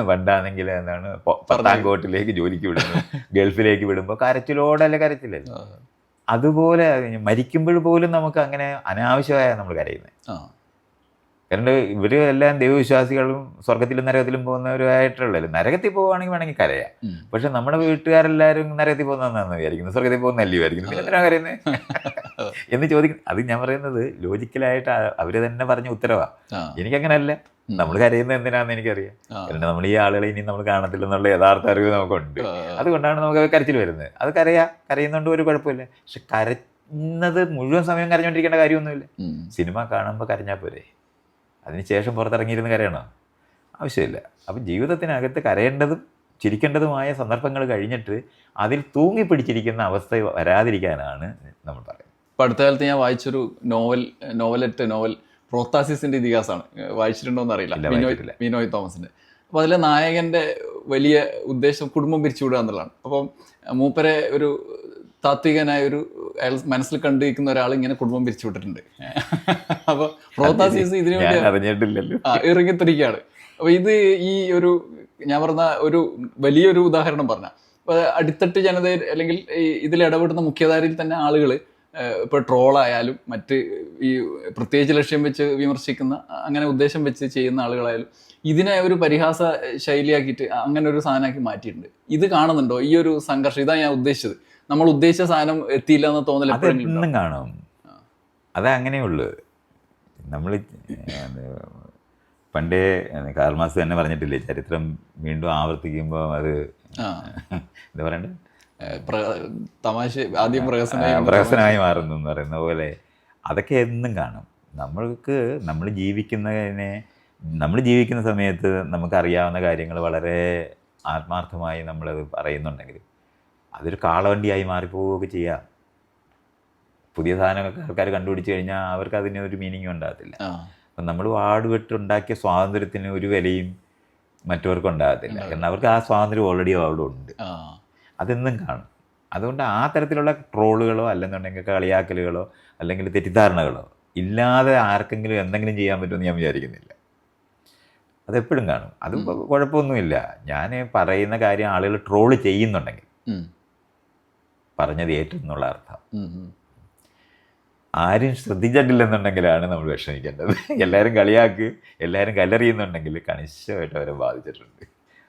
Speaker 2: പണ്ടാണെങ്കിൽ എന്താണ് പത്താംകോട്ടിലേക്ക് ജോലിക്ക് വിടുന്നത്, ഗൾഫിലേക്ക് വിടുമ്പോൾ കരച്ചിലോടല്ലേ കരച്ചില്ലല്ലോ. അതുപോലെ മരിക്കുമ്പോൾ പോലും നമുക്ക് അങ്ങനെ അനാവശ്യമായ നമ്മൾ കരയുന്നത്. കാരണം ഇവർ എല്ലാം ദൈവവിശ്വാസികളും സ്വർഗത്തിലും നരകത്തിലും പോകുന്നവരുമായിട്ടുള്ളല്ലോ. നരകത്തിൽ പോവുകയാണെങ്കിൽ വേണമെങ്കിൽ കരയാം. പക്ഷെ നമ്മുടെ വീട്ടുകാരെല്ലാവരും നരകത്തിൽ പോകുന്നതെന്നാണ് വിചാരിക്കുന്നത്, സ്വർഗത്തിൽ പോകുന്നല്ലേ വിചാരിക്കുന്നത്. പിന്നെ എന്തിനാണ് കരയുന്നത് എന്ന് ചോദിക്കും. അത് ഞാൻ പറയുന്നത് ലോജിക്കലായിട്ട് അവർ തന്നെ പറഞ്ഞ ഉത്തരവാ. എനിക്കങ്ങനല്ല. നമ്മൾ കരയുന്നത് എന്തിനാണെന്ന് എനിക്കറിയാം. കാരണം നമ്മൾ ഈ ആളുകളെ ഇനി നമ്മൾ കാണത്തില്ലെന്നുള്ള യഥാർത്ഥ അറിവ് നമുക്കുണ്ട്. അതുകൊണ്ടാണ് നമുക്ക് കരച്ചിൽ വരുന്നത്. അത് കരയുന്നതുകൊണ്ട് ഒരു കുഴപ്പമില്ല. പക്ഷെ കരയുന്നത് മുഴുവൻ സമയം കരഞ്ഞുകൊണ്ടിരിക്കേണ്ട കാര്യമൊന്നുമില്ല. സിനിമ കാണുമ്പോൾ കരഞ്ഞാൽ പോരെ, അതിനുശേഷം പുറത്തിറങ്ങിയിരുന്ന് കരയണോ? ആവശ്യമില്ല. അപ്പം ജീവിതത്തിനകത്ത് കരയേണ്ടതും ചിരിക്കേണ്ടതുമായ സന്ദർഭങ്ങൾ കഴിഞ്ഞിട്ട് അതിൽ തൂങ്ങിപ്പിടിച്ചിരിക്കുന്ന അവസ്ഥ വരാതിരിക്കാനാണ് നമ്മൾ പറയുന്നത്.
Speaker 1: ഇപ്പം അടുത്ത കാലത്ത് ഞാൻ വായിച്ചൊരു നോവൽ പ്രോത്താസിസിന്റെ ഇതിഹാസമാണ്. വായിച്ചിട്ടുണ്ടോ എന്ന് അറിയില്ല, വിനോയ് തോമസിന്റെ. അപ്പോൾ അതിലെ നായകന്റെ വലിയ ഉദ്ദേശം കുടുംബം പിരിച്ചുവിടുക എന്നുള്ളതാണ്. അപ്പം മൂപ്പരെ ഒരു താത്വികനായ ഒരു അയാൾ മനസ്സിൽ കണ്ടിരിക്കുന്ന ഒരാൾ ഇങ്ങനെ കുടുംബം പിരിച്ചുവിട്ടിട്ടുണ്ട്. അപ്പോൾ പ്രോത്താസിസ് ഇതിനു വേണ്ടി ഇറങ്ങിത്തിരിക്കുകയാണ്. അപ്പോൾ ഇത് ഈ ഒരു ഞാൻ പറഞ്ഞ ഒരു വലിയൊരു ഉദാഹരണം പറഞ്ഞ അടിത്തട്ട് ജനതയിൽ അല്ലെങ്കിൽ ഇതിൽ ഇടപെടുന്ന മുഖ്യധാരയിൽ തന്നെ ആളുകൾ ഇപ്പോൾ ട്രോളായാലും മറ്റ് ഈ പ്രത്യേകിച്ച് ലക്ഷ്യം വെച്ച് വിമർശിക്കുന്ന അങ്ങനെ ഉദ്ദേശം വെച്ച് ചെയ്യുന്ന ആളുകളായാലും ഇതിനെ ഒരു പരിഹാസ ശൈലിയാക്കിയിട്ട് അങ്ങനെ ഒരു സാധനമാക്കി മാറ്റിയിട്ടുണ്ട്. ഇത് കാണുന്നുണ്ടോ ഈ ഒരു സംഘർഷം? ഇതാണ് ഞാൻ ഉദ്ദേശിച്ചത്. നമ്മൾ ഉദ്ദേശിച്ച സാധനം എത്തിയില്ല എന്ന് തോന്നൽ
Speaker 2: എപ്പോഴും കാണും. അത് അങ്ങനെയുള്ളൂ. നമ്മൾ പണ്ടേ കാർൽ മാർക്സ് തന്നെ പറഞ്ഞിട്ടില്ലേ, ചരിത്രം വീണ്ടും ആവർത്തിക്കുമ്പോൾ അത് എന്താ പറയണ്ടേ,
Speaker 1: തമാശ ആദ്യം
Speaker 2: പ്രഹസനമായി മാറുന്നു എന്ന് പറയുന്ന പോലെ അതൊക്കെ എന്നും കാണും. നമ്മൾ ജീവിക്കുന്ന സമയത്ത് നമുക്കറിയാവുന്ന കാര്യങ്ങൾ വളരെ ആത്മാർത്ഥമായി നമ്മളത് പറയുന്നുണ്ടെങ്കിൽ അതൊരു കാളവണ്ടിയായി മാറിപ്പോവുകയൊക്കെ ചെയ്യാം. പുതിയ സാധനങ്ങളൊക്കെ ആൾക്കാർ കണ്ടുപിടിച്ച് കഴിഞ്ഞാൽ അവർക്ക് അതിനൊരു മീനിങ്ങും ഉണ്ടാകത്തില്ല. അപ്പം നമ്മൾ വാടുപെട്ടുണ്ടാക്കിയ സ്വാതന്ത്ര്യത്തിന് ഒരു വിലയും മറ്റവർക്ക് ഉണ്ടാകത്തില്ല. കാരണം അവർക്ക് ആ സ്വാതന്ത്ര്യം ഓൾറെഡി അവിടെ ഉണ്ട്. അതെന്നും കാണും. അതുകൊണ്ട് ആ തരത്തിലുള്ള ട്രോളുകളോ അല്ലെന്നുണ്ടെങ്കിൽ കളിയാക്കലുകളോ അല്ലെങ്കിൽ തെറ്റിദ്ധാരണകളോ ഇല്ലാതെ ആർക്കെങ്കിലും എന്തെങ്കിലും ചെയ്യാൻ പറ്റുമെന്ന് ഞാൻ വിചാരിക്കുന്നില്ല. അതെപ്പോഴും കാണും. അതും കുഴപ്പമൊന്നുമില്ല. ഞാൻ പറയുന്ന കാര്യം ആളുകൾ ട്രോള് ചെയ്യുന്നുണ്ടെങ്കിൽ പറഞ്ഞത് ഏറ്റെന്നുള്ള അർത്ഥം. ആരും ശ്രദ്ധിച്ചിട്ടില്ലെന്നുണ്ടെങ്കിലാണ് നമ്മൾ വിഷമിക്കേണ്ടത്. എല്ലാവരും കളിയാക്കി എല്ലാവരും കല്ലെറിയുന്നുണ്ടെങ്കിൽ കണിശമായിട്ട് അവരെ ബാധിച്ചിട്ടുണ്ട്.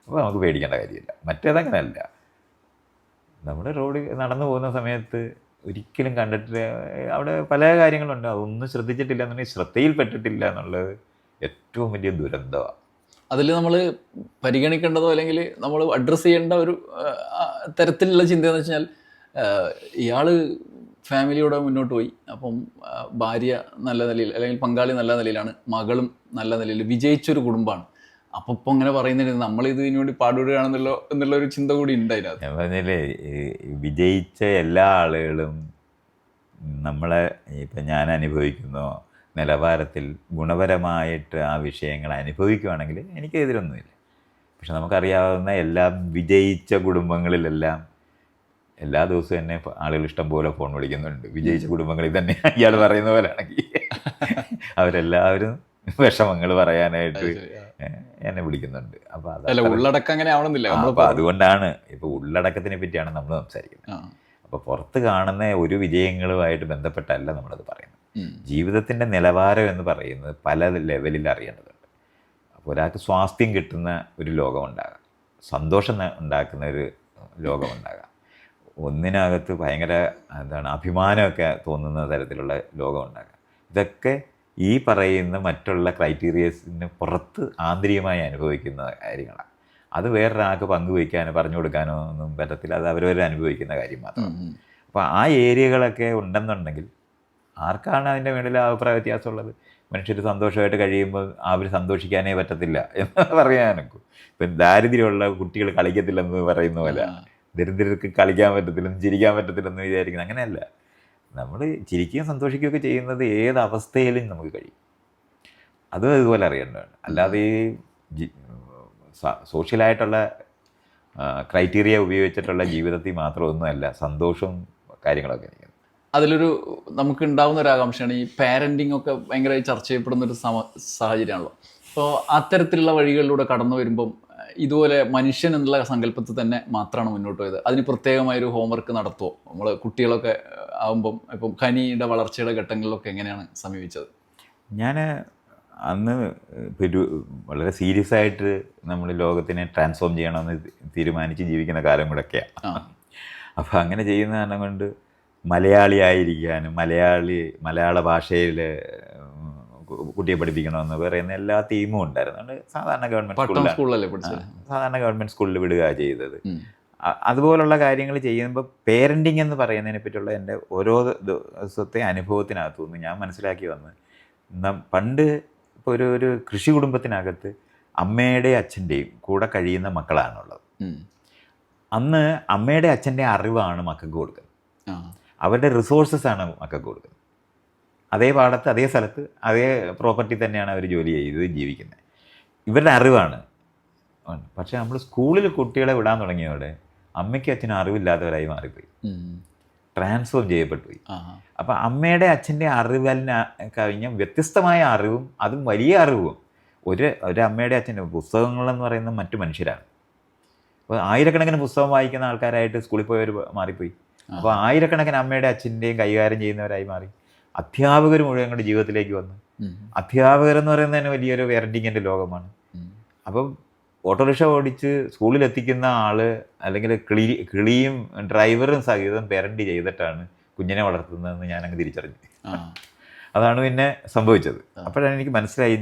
Speaker 2: അപ്പോൾ നമുക്ക് പേടിക്കേണ്ട കാര്യമില്ല. മറ്റേതങ്ങനെയല്ല. നമ്മുടെ റോഡ് നടന്നു പോകുന്ന സമയത്ത് ഒരിക്കലും കണ്ടിട്ടില്ല, അവിടെ പല കാര്യങ്ങളുണ്ട്, അതൊന്നും ശ്രദ്ധിച്ചിട്ടില്ല എന്നുണ്ടെങ്കിൽ ശ്രദ്ധയിൽപ്പെട്ടിട്ടില്ല എന്നുള്ളത് ഏറ്റവും വലിയ ദുരന്തമാണ്.
Speaker 1: അതിൽ നമ്മൾ പരിഗണിക്കേണ്ടതോ അല്ലെങ്കിൽ നമ്മൾ അഡ്രസ്സ് ചെയ്യേണ്ട ഒരു തരത്തിലുള്ള ചിന്തയെന്ന് വെച്ചാൽ, ഇയാൾ ഫാമിലിയോടെ മുന്നോട്ട് പോയി, അപ്പം ഭാര്യ നല്ല നിലയിൽ അല്ലെങ്കിൽ പങ്കാളി നല്ല നിലയിലാണ്, മകളും നല്ല നിലയിൽ വിജയിച്ചൊരു കുടുംബമാണ്. അപ്പം ഇപ്പം അങ്ങനെ പറയുന്നതിന് നമ്മളിത് ഇതിനു വേണ്ടി പാടുപെടുകയാണെന്നല്ലോ എന്നുള്ളൊരു ചിന്ത കൂടി ഉണ്ടായിരുന്നു.
Speaker 2: ഞാൻ പറഞ്ഞില്ലേ, വിജയിച്ച എല്ലാ ആളുകളും നമ്മളെ ഇപ്പം ഞാൻ അനുഭവിക്കുന്ന നിലവാരത്തിൽ ഗുണപരമായിട്ട് ആ വിഷയങ്ങൾ അനുഭവിക്കുകയാണെങ്കിൽ എനിക്കെതിരൊന്നുമില്ല. പക്ഷെ നമുക്കറിയാവുന്ന എല്ലാം വിജയിച്ച കുടുംബങ്ങളിലെല്ലാം എല്ലാ ദിവസവും എന്നെ ആളുകൾ ഇഷ്ടം പോലെ ഫോൺ വിളിക്കുന്നുണ്ട്. വിജയിച്ച കുടുംബങ്ങളിൽ തന്നെ ഇയാൾ പറയുന്ന പോലെയാണെങ്കിൽ അവരെല്ലാവരും വിഷമങ്ങൾ പറയാനായിട്ട് എന്നെ വിളിക്കുന്നുണ്ട്. അപ്പോൾ അത്
Speaker 1: ഉള്ളടക്കം അങ്ങനെ ആവണമെന്നില്ല.
Speaker 2: അപ്പോൾ അതുകൊണ്ടാണ് ഇപ്പോൾ ഉള്ളടക്കത്തിനെ പറ്റിയാണ് നമ്മൾ സംസാരിക്കുന്നത്. അപ്പോൾ പുറത്ത് കാണുന്ന ഒരു വിജയങ്ങളുമായിട്ട് ബന്ധപ്പെട്ടല്ല നമ്മളത് പറയുന്നത്. ജീവിതത്തിൻ്റെ നിലവാരം എന്ന് പറയുന്നത് പല ലെവലിൽ അറിയേണ്ടതുണ്ട്. അപ്പോൾ ഒരാൾക്ക് സ്വാസ്ഥ്യം കിട്ടുന്ന ഒരു ലോകമുണ്ടാകാം, സന്തോഷം ഉണ്ടാക്കുന്ന ഒരു ലോകമുണ്ടാകാം, ഒന്നിനകത്ത് ഭയങ്കര അഭിമാനമൊക്കെ തോന്നുന്ന തരത്തിലുള്ള ലോകമുണ്ടാകാം. ഇതൊക്കെ ഈ പറയുന്ന മറ്റുള്ള ക്രൈറ്റീരിയസിന് പുറത്ത് ആന്തരികമായി അനുഭവിക്കുന്ന കാര്യങ്ങളാണ്. അത് വേറൊരാൾക്ക് പങ്കുവയ്ക്കാനോ പറഞ്ഞു കൊടുക്കാനോ ഒന്നും പറ്റത്തില്ല. അത് അവരവർ അനുഭവിക്കുന്ന കാര്യം മാത്രമാണ്. അപ്പോൾ ആ ഏരിയകളൊക്കെ ഉണ്ടെന്നുണ്ടെങ്കിൽ ആർക്കാണ് അതിൻ്റെ മേളിൽ അഭിപ്രായ വ്യത്യാസമുള്ളത്? മനുഷ്യർ സന്തോഷമായിട്ട് കഴിയുമ്പോൾ അവർ സന്തോഷിക്കാനേ പറ്റത്തില്ല എന്ന് പറയാനൊക്കെ. ഇപ്പം ദാരിദ്ര്യമുള്ള കുട്ടികൾ കളിക്കത്തില്ലെന്ന് പറയുന്ന പോലെ ദരിദ്രർക്ക് കളിക്കാൻ പറ്റത്തില്ലെന്ന് ചിരിക്കാൻ പറ്റത്തില്ലെന്ന് വിചാരിക്കുന്നത് അങ്ങനെയല്ല. നമ്മൾ ചിരിക്കുകയും സന്തോഷിക്കുകയൊക്കെ ചെയ്യുന്നത് ഏത് അവസ്ഥയിലും നമുക്ക് കഴിയും. അതും ഇതുപോലെ അറിയേണ്ടതാണ്. അല്ലാതെ ഈ സോഷ്യലായിട്ടുള്ള ക്രൈറ്റീരിയ ഉപയോഗിച്ചിട്ടുള്ള ജീവിതത്തിൽ മാത്രമൊന്നുമല്ല സന്തോഷവും കാര്യങ്ങളൊക്കെ.
Speaker 1: അതിലൊരു നമുക്ക് ഉണ്ടാകുന്ന ഒരു ആകാംക്ഷയാണ് ഈ പാരൻറ്റിങ് ഒക്കെ ഭയങ്കരമായി ചർച്ച ചെയ്യപ്പെടുന്നൊരു സാഹചര്യമാണല്ലോ. അപ്പോൾ അത്തരത്തിലുള്ള വഴികളിലൂടെ കടന്നു വരുമ്പം ഇതുപോലെ മനുഷ്യൻ എന്നുള്ള സങ്കല്പത്തിൽ തന്നെ മാത്രമാണ് മുന്നോട്ട് പോയത്. അതിന് പ്രത്യേകമായൊരു ഹോംവർക്ക് നടത്തുമോ? നമ്മൾ കുട്ടികളൊക്കെ ആകുമ്പം ഇപ്പം ഖനിയുടെ വളർച്ചയുടെ ഘട്ടങ്ങളിലൊക്കെ എങ്ങനെയാണ് സമീപിച്ചത്?
Speaker 2: ഞാൻ അന്ന് വളരെ സീരിയസ് ആയിട്ട് നമ്മൾ ലോകത്തിനെ ട്രാൻസ്ഫോം ചെയ്യണമെന്ന് തീരുമാനിച്ച് ജീവിക്കുന്ന കാലം കൂടെയൊക്കെയാണ്. അപ്പോൾ അങ്ങനെ ചെയ്യുന്ന കാരണം കൊണ്ട് മലയാളിയായിരിക്കാനും മലയാള ഭാഷയിൽ കുട്ടിയെ പഠിപ്പിക്കണമെന്ന് പറയുന്ന എല്ലാ തീമും ഉണ്ടായിരുന്നു. അതുകൊണ്ട് സാധാരണ ഗവൺമെൻറ് സ്കൂളിൽ വിടുക ചെയ്തത്. അതുപോലുള്ള കാര്യങ്ങൾ ചെയ്യുമ്പോൾ പേരൻറ്റിങ് എന്ന് പറയുന്നതിനെ പറ്റിയുള്ള എൻ്റെ ഓരോ ദിവസത്തെ അനുഭവത്തിനകത്തു നിന്ന് ഞാൻ മനസ്സിലാക്കി വന്ന് പണ്ട് ഇപ്പോൾ ഒരു കൃഷി കുടുംബത്തിനകത്ത് അമ്മയുടെയും അച്ഛൻ്റെയും കൂടെ കഴിയുന്ന മക്കളാണുള്ളത്. അന്ന് അമ്മയുടെ അച്ഛൻ്റെ അറിവാണ് മക്കൾക്ക് കൊടുക്കുന്നത്, അവരുടെ റിസോഴ്സസാണ് മക്കൾക്ക് കൊടുക്കുന്നത്. അതേ പാടത്ത് അതേ സ്ഥലത്ത് അതേ പ്രോപ്പർട്ടി തന്നെയാണ് അവർ ജോലി ചെയ്ത് ജീവിക്കുന്നത്. ഇവരുടെ അറിവാണ്. പക്ഷേ നമ്മൾ സ്കൂളിൽ കുട്ടികളെ വിടാൻ തുടങ്ങിയതോടെ അമ്മയ്ക്കും അച്ഛനും അറിവില്ലാത്തവരായി മാറിപ്പോയി, ട്രാൻസ്ഫോം ചെയ്യപ്പെട്ടു പോയി. അപ്പം അമ്മയുടെ അച്ഛൻ്റെ അറിവിന് കഴിഞ്ഞ വ്യത്യസ്തമായ അറിവും അതും വലിയ അറിവും ഒരു അമ്മയുടെ അച്ഛൻ്റെ പുസ്തകങ്ങളെന്ന് പറയുന്നത് മറ്റു മനുഷ്യരാണ്. അപ്പോൾ ആയിരക്കണക്കിന് പുസ്തകം വായിക്കുന്ന ആൾക്കാരായിട്ട് സ്കൂളിൽ പോയവർ മാറിപ്പോയി. അപ്പോൾ ആയിരക്കണക്കിന് അമ്മയുടെ അച്ഛൻ്റെയും കൈകാര്യം ചെയ്യുന്നവരായി മാറി. അധ്യാപകർ മുഴുവൻ കൂടെ ജീവിതത്തിലേക്ക് വന്നു. അധ്യാപകരെന്ന് പറയുന്നത് തന്നെ വലിയൊരു പേരൻറ്റിങ്ങിൻ്റെ ലോകമാണ്. അപ്പം ഓട്ടോറിക്ഷ ഓടിച്ച് സ്കൂളിലെത്തിക്കുന്ന ആൾ അല്ലെങ്കിൽ കിളിയും ഡ്രൈവറും സഹിതം പേരൻറ്റ് ചെയ്തിട്ടാണ് കുഞ്ഞിനെ വളർത്തുന്നതെന്ന് ഞാനങ്ങ് തിരിച്ചറിഞ്ഞു. അതാണ് പിന്നെ സംഭവിച്ചത്. അപ്പോഴാണ് എനിക്ക് മനസ്സിലായി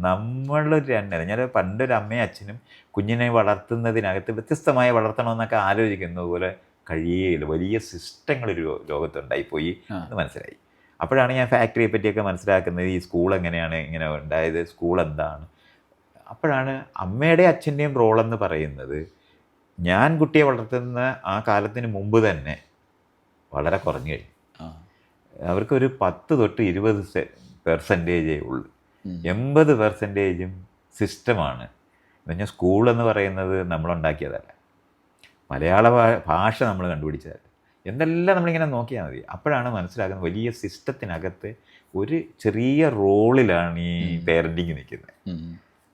Speaker 2: നമ്മളൊരു ഞാൻ പണ്ടൊരു അമ്മയും അച്ഛനും കുഞ്ഞിനെ വളർത്തുന്നതിനകത്ത് വ്യത്യസ്തമായി വളർത്തണമെന്നൊക്കെ ആലോചിക്കുന്നത് പോലെ കഴിയുകയില്ല. വലിയ സിസ്റ്റങ്ങളൊരു ലോകത്തുണ്ടായിപ്പോയി എന്ന് മനസ്സിലായി. അപ്പോഴാണ് ഞാൻ ഫാക്ടറിയെ പറ്റിയൊക്കെ മനസ്സിലാക്കുന്നത്, ഈ സ്കൂൾ എങ്ങനെയാണ് ഇങ്ങനെ ഉണ്ടായത്, സ്കൂൾ എന്താണ്. അപ്പോഴാണ് അമ്മയുടെയും അച്ഛൻ്റെയും റോളെന്ന് പറയുന്നത് ഞാൻ കുട്ടിയെ വളർത്തുന്ന ആ കാലത്തിന് മുമ്പ് തന്നെ വളരെ കുറഞ്ഞു കഴിഞ്ഞു. അവർക്കൊരു 10 തൊട്ട് 20% ഉള്ളൂ. 80% സിസ്റ്റമാണ്. എന്ന് പറഞ്ഞാൽ സ്കൂളെന്ന് പറയുന്നത് നമ്മളുണ്ടാക്കിയതല്ല, മലയാള ഭാഷ നമ്മൾ കണ്ടുപിടിച്ചതല്ല, എന്തെല്ലാം നമ്മളിങ്ങനെ നോക്കിയാൽ മതി. അപ്പോഴാണ് മനസ്സിലാക്കുന്നത് വലിയ സിസ്റ്റത്തിനകത്ത് ഒരു ചെറിയ റോളിലാണ് ഈ പേരൻറ്റിങ് നിൽക്കുന്നത്.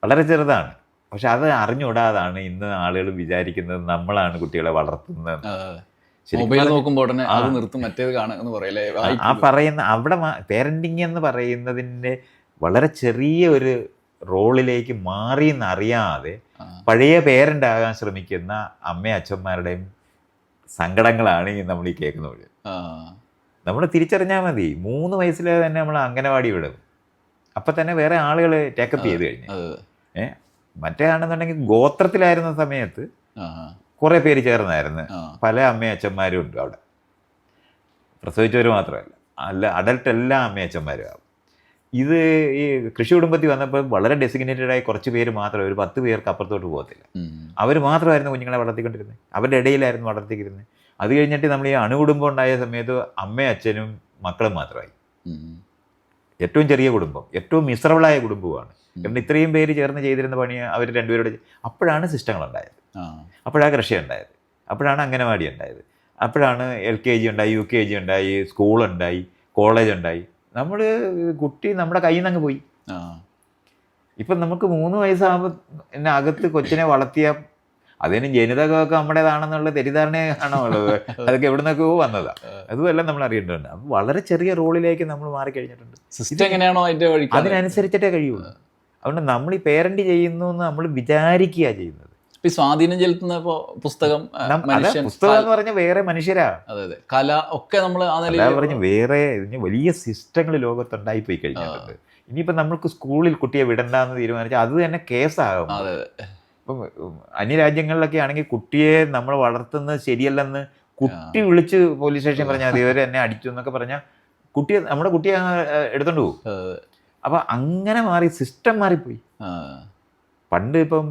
Speaker 2: വളരെ ചെറുതാണ്, പക്ഷെ അത് അറിഞ്ഞുകൂടാതാണ് ഇന്ന് ആളുകൾ വിചാരിക്കുന്നത് നമ്മളാണ് കുട്ടികളെ വളർത്തുന്നത്.
Speaker 1: മൊബൈൽ നോക്കുമ്പോൾ ഉടനെ അത് നിർത്തും, മറ്റേത് കാണുമെന്ന് പറയല്ലേ.
Speaker 2: ആ പറയുന്ന അവിടെ പേരൻറ്റിങ് എന്ന് പറയുന്നതിൻ്റെ വളരെ ചെറിയ ഒരു റോളിലേക്ക് മാറിയെന്നറിയാതെ പഴയ പേരൻ്റ് ആകാൻ ശ്രമിക്കുന്ന അമ്മയും അച്ഛന്മാരുടെയും സങ്കടങ്ങളാണ് നമ്മൾ ഈ കേൾക്കുന്നത്. നമ്മൾ തിരിച്ചറിഞ്ഞാൽ മതി. 3 വയസ്സിൽ തന്നെ നമ്മൾ അംഗനവാടി വിടും, അപ്പം തന്നെ വേറെ ആളുകൾ ടേക്കപ്പ് ചെയ്ത് കഴിഞ്ഞു. മറ്റേ ആണെന്നുണ്ടെങ്കിൽ ഗോത്രത്തിലായിരുന്ന സമയത്ത് കുറേ പേര് ചേർന്നായിരുന്നു, പല അമ്മയും അച്ഛന്മാരും ഉണ്ട് അവിടെ. പ്രസവിച്ചവർ മാത്രമല്ല, അഡൽട്ട് എല്ലാ അമ്മയും അച്ഛന്മാരും ആവും. ഇത് ഈ കൃഷി കുടുംബത്തിൽ വന്നപ്പോൾ വളരെ ഡെസിഗ്നേറ്റഡായി കുറച്ച് പേര് മാത്രമേ, ഒരു 10 പേർക്ക് അപ്പുറത്തോട്ട് പോകത്തില്ല. അവർ മാത്രമായിരുന്നു കുഞ്ഞുങ്ങളെ വളർത്തിക്കൊണ്ടിരുന്നത്, അവരുടെ ഇടയിലായിരുന്നു വളർത്തിക്കൊണ്ടിരുന്നത്. അത് കഴിഞ്ഞിട്ട് നമ്മൾ ഈ അണുകുടുംബം ഉണ്ടായ സമയത്ത് അമ്മയും അച്ഛനും മക്കളും മാത്രമായി. ഏറ്റവും ചെറിയ കുടുംബം, ഏറ്റവും മിസറബിളായ കുടുംബമാണ്. കാരണം ഇത്രയും പേര് ചേർന്ന് ചെയ്തിരുന്ന പണി അവർ രണ്ടുപേരോട്. അപ്പോഴാണ് സിസ്റ്റങ്ങളുണ്ടായത്, അപ്പോഴാണ് കൃഷി ഉണ്ടായത്, അപ്പോഴാണ് അംഗനവാടി ഉണ്ടായത്, അപ്പോഴാണ് LKG ഉണ്ടായി, UKG ഉണ്ടായി, സ്കൂളുണ്ടായി, കോളേജ് ഉണ്ടായി. നമ്മൾ കുട്ടി നമ്മുടെ കയ്യിൽ നിന്ന് അങ്ങ് പോയി. ഇപ്പം നമുക്ക് 3 വയസ്സാകുമ്പോൾ എന്നെ അകത്ത് കൊച്ചിനെ വളർത്തിയ അതിന് ജനിതകമൊക്കെ നമ്മുടേതാണെന്നുള്ള തെറ്റിദ്ധാരണയാണോ ഉള്ളത്? അതൊക്കെ എവിടെ നിന്നൊക്കെ വന്നതാണ്. അതുമെല്ലാം നമ്മൾ അറിയേണ്ടതുണ്ട്. അപ്പം വളരെ ചെറിയ റോളിലേക്ക് നമ്മൾ മാറിക്കഴിഞ്ഞിട്ടുണ്ട്.
Speaker 1: സിസ്റ്റം എങ്ങനെയാണോ
Speaker 2: അതിനനുസരിച്ചിട്ടേ കഴിയുള്ളൂ. അതുകൊണ്ട് നമ്മൾ ഈ പേരൻറ്റ് ചെയ്യുന്നു എന്ന് നമ്മൾ വിചാരിക്കുക ചെയ്യുന്നത്.
Speaker 1: ഈ സ്വാധീനം ചെലുത്തുന്ന പുസ്തകം
Speaker 2: പുസ്തകം എന്ന് പറഞ്ഞാൽ വേറെ മനുഷ്യരാ.
Speaker 1: അതെ അതെ, കല ഒക്കെ നമ്മൾ
Speaker 2: പറഞ്ഞ് വേറെ വലിയ സിസ്റ്റങ്ങൾ ലോകത്തുണ്ടായി പോയി കഴിഞ്ഞിട്ടുണ്ട്. ഇനിയിപ്പോൾ നമ്മൾക്ക് സ്കൂളിൽ കുട്ടിയെ വിടണ്ടെന്ന് തീരുമാനിച്ചാൽ അത് തന്നെ കേസാകും.
Speaker 1: അതെ,
Speaker 2: ഇപ്പം അന്യരാജ്യങ്ങളിലൊക്കെ ആണെങ്കിൽ കുട്ടിയെ നമ്മൾ വളർത്തുന്നത് ശരിയല്ലെന്ന് കുട്ടി വിളിച്ച് പോലീസ് സ്റ്റേഷൻ പറഞ്ഞാൽ മതി, ഇവർ എന്നെ അടിച്ചു എന്നൊക്കെ പറഞ്ഞാൽ നമ്മുടെ കുട്ടിയെ എടുത്തോണ്ട് പോകും. അപ്പം അങ്ങനെ മാറി, സിസ്റ്റം മാറിപ്പോയി. പണ്ട് ഇപ്പം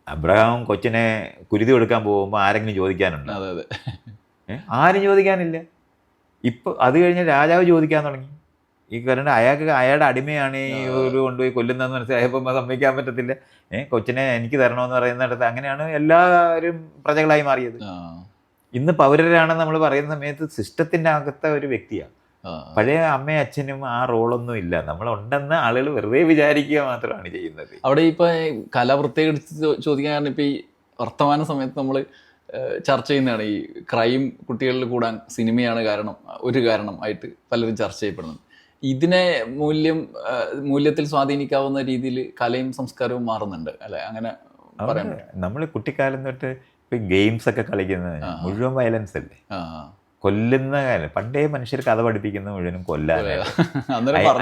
Speaker 2: അബ്രഹാം കൊച്ചിനെ കുരുതി കൊടുക്കാൻ പോകുമ്പോൾ ആരെങ്കിലും ചോദിക്കാനുണ്ട്? ആരും ചോദിക്കാനില്ല. ഇപ്പം അത് കഴിഞ്ഞ് രാജാവ് ചോദിക്കാൻ തുടങ്ങി. ഈ കാരണം അയാളുടെ അടിമയാണ് ഈ ഒരു കൊണ്ടുപോയി കൊല്ലുന്നതെന്ന് മനസ്സിലായപ്പോൾ സമ്മതിക്കാൻ പറ്റത്തില്ല. കൊച്ചിനെ എനിക്ക് തരണമെന്ന് പറയുന്നിടത്ത് അങ്ങനെയാണ് എല്ലാവരും പ്രജകളായി മാറിയത്. ഇന്ന് പൗരരാണെന്ന് നമ്മൾ പറയുന്ന സമയത്ത് സിസ്റ്റത്തിൻ്റെ അകത്തെ ഒരു വ്യക്തിയാണ്. പഴയ അമ്മയും അച്ഛനും ആ റോളൊന്നും ഇല്ല. നമ്മളുണ്ടെന്ന് ആളുകൾ വെറുതെ വിചാരിക്കുക മാത്രമാണ് ചെയ്യുന്നത്.
Speaker 1: അവിടെ ഇപ്പൊ കല പ്രത്യേകിച്ച് ചോദിക്കാൻ കാരണം ഇപ്പൊ ഈ വർത്തമാന സമയത്ത് നമ്മൾ ചർച്ച ചെയ്യുന്നതാണ് ഈ ക്രൈം കുട്ടികളിൽ കൂടാൻ സിനിമയാണ് ഒരു കാരണം ആയിട്ട് പലരും ചർച്ച ചെയ്യപ്പെടുന്നത്. ഇതിനെ മൂല്യത്തിൽ സ്വാധീനിക്കാവുന്ന രീതിയിൽ കലയും സംസ്കാരവും മാറുന്നുണ്ട് അല്ലെ? അങ്ങനെ പറയാം.
Speaker 2: നമ്മൾ കുട്ടിക്കാലം തൊട്ട് ഇപ്പൊ ഗെയിംസ് ഒക്കെ കളിക്കുന്നത് മുഴുവൻ വയലൻസ് അല്ലേ? കൊല്ലുന്ന കാലം പണ്ടേ മനുഷ്യർ കഥ പഠിപ്പിക്കുന്ന മുഴുവനും കൊല്ലാനാണ്.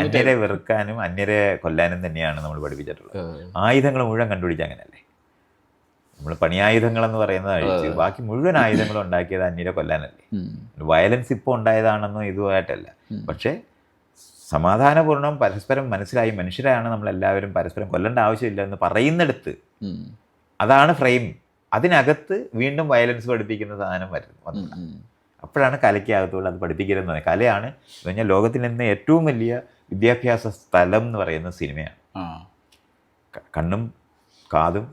Speaker 2: അന്യരെ വെറുക്കാനും അന്യരെ കൊല്ലാനും തന്നെയാണ് നമ്മൾ പഠിപ്പിച്ചിട്ടുള്ളത്. ആയുധങ്ങൾ മുഴുവൻ കണ്ടുപിടിച്ച അങ്ങനെയല്ലേ? നമ്മൾ പണിയായുധങ്ങളെന്ന് പറയുന്നത് അഴിച്ച് ബാക്കി മുഴുവൻ ആയുധങ്ങളും ഉണ്ടാക്കിയത് അന്യരെ കൊല്ലാനല്ലേ? വയലൻസ് ഇപ്പോൾ ഉണ്ടായതാണെന്നും ഇതുമായിട്ടല്ല. പക്ഷേ സമാധാനപൂർണ്ണം പരസ്പരം മനസ്സിലായി മനുഷ്യരാണ് നമ്മളെല്ലാവരും, പരസ്പരം കൊല്ലേണ്ട ആവശ്യമില്ല എന്ന് പറയുന്നിടത്ത് അതാണ് ഫ്രെയിം. അതിനകത്ത് വീണ്ടും വയലൻസ് പഠിപ്പിക്കുന്ന സാധനം വന്നു. അപ്പോഴാണ് കലയ്ക്കകത്തുള്ള അത് പഠിപ്പിക്കരുതെന്ന് പറയുന്നത്. കലയാണ് എന്ന് പറഞ്ഞാൽ ലോകത്തിൽ നിന്ന് ഏറ്റവും വലിയ വിദ്യാഭ്യാസ സ്ഥലം എന്ന് പറയുന്നത് സിനിമയാണ്. കണ്ണും കാതും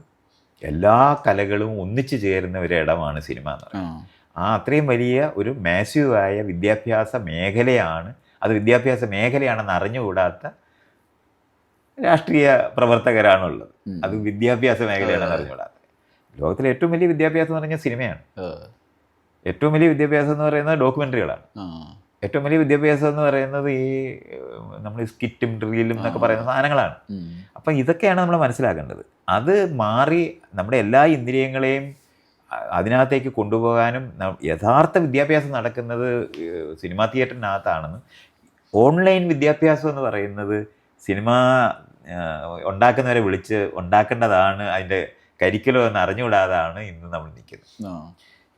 Speaker 2: എല്ലാ കലകളും ഒന്നിച്ചു ചേരുന്ന ഒരിടമാണ് സിനിമ എന്ന് പറയുന്നത്. അത്രയും വലിയ ഒരു മാസീവായ വിദ്യാഭ്യാസ മേഖലയാണ്. അത് വിദ്യാഭ്യാസ മേഖലയാണെന്ന് അറിഞ്ഞുകൂടാത്ത രാഷ്ട്രീയ പ്രവർത്തകരാണുള്ളത്. അത് വിദ്യാഭ്യാസ മേഖലയാണെന്ന് അറിഞ്ഞുകൂടാത്ത. ലോകത്തിലെ ഏറ്റവും വലിയ വിദ്യാഭ്യാസം എന്ന് പറഞ്ഞാൽ സിനിമയാണ്. ഏറ്റവും വലിയ വിദ്യാഭ്യാസം എന്ന് പറയുന്നത് ഡോക്യുമെൻ്ററികളാണ്. ഏറ്റവും വലിയ വിദ്യാഭ്യാസം എന്ന് പറയുന്നത് ഈ നമ്മൾ സ്കിറ്റും റീലും എന്നൊക്കെ പറയുന്ന സാധനങ്ങളാണ്. അപ്പം ഇതൊക്കെയാണ് നമ്മൾ മനസ്സിലാക്കേണ്ടത്. അത് മാറി നമ്മുടെ എല്ലാ ഇന്ദ്രിയങ്ങളെയും അതിനകത്തേക്ക് കൊണ്ടുപോകാനും യഥാർത്ഥ വിദ്യാഭ്യാസം നടക്കുന്നത് സിനിമാ തിയേറ്ററിനകത്താണെന്ന്. ഓൺലൈൻ വിദ്യാഭ്യാസം എന്ന് പറയുന്നത് സിനിമ ഉണ്ടാക്കുന്നവരെ വിളിച്ച് ഉണ്ടാക്കേണ്ടതാണ്, അതിൻ്റെ കരിക്കുലം എന്ന് അറിഞ്ഞുകൂടാതാണ് ഇന്ന് നമ്മൾ നിൽക്കുന്നത്.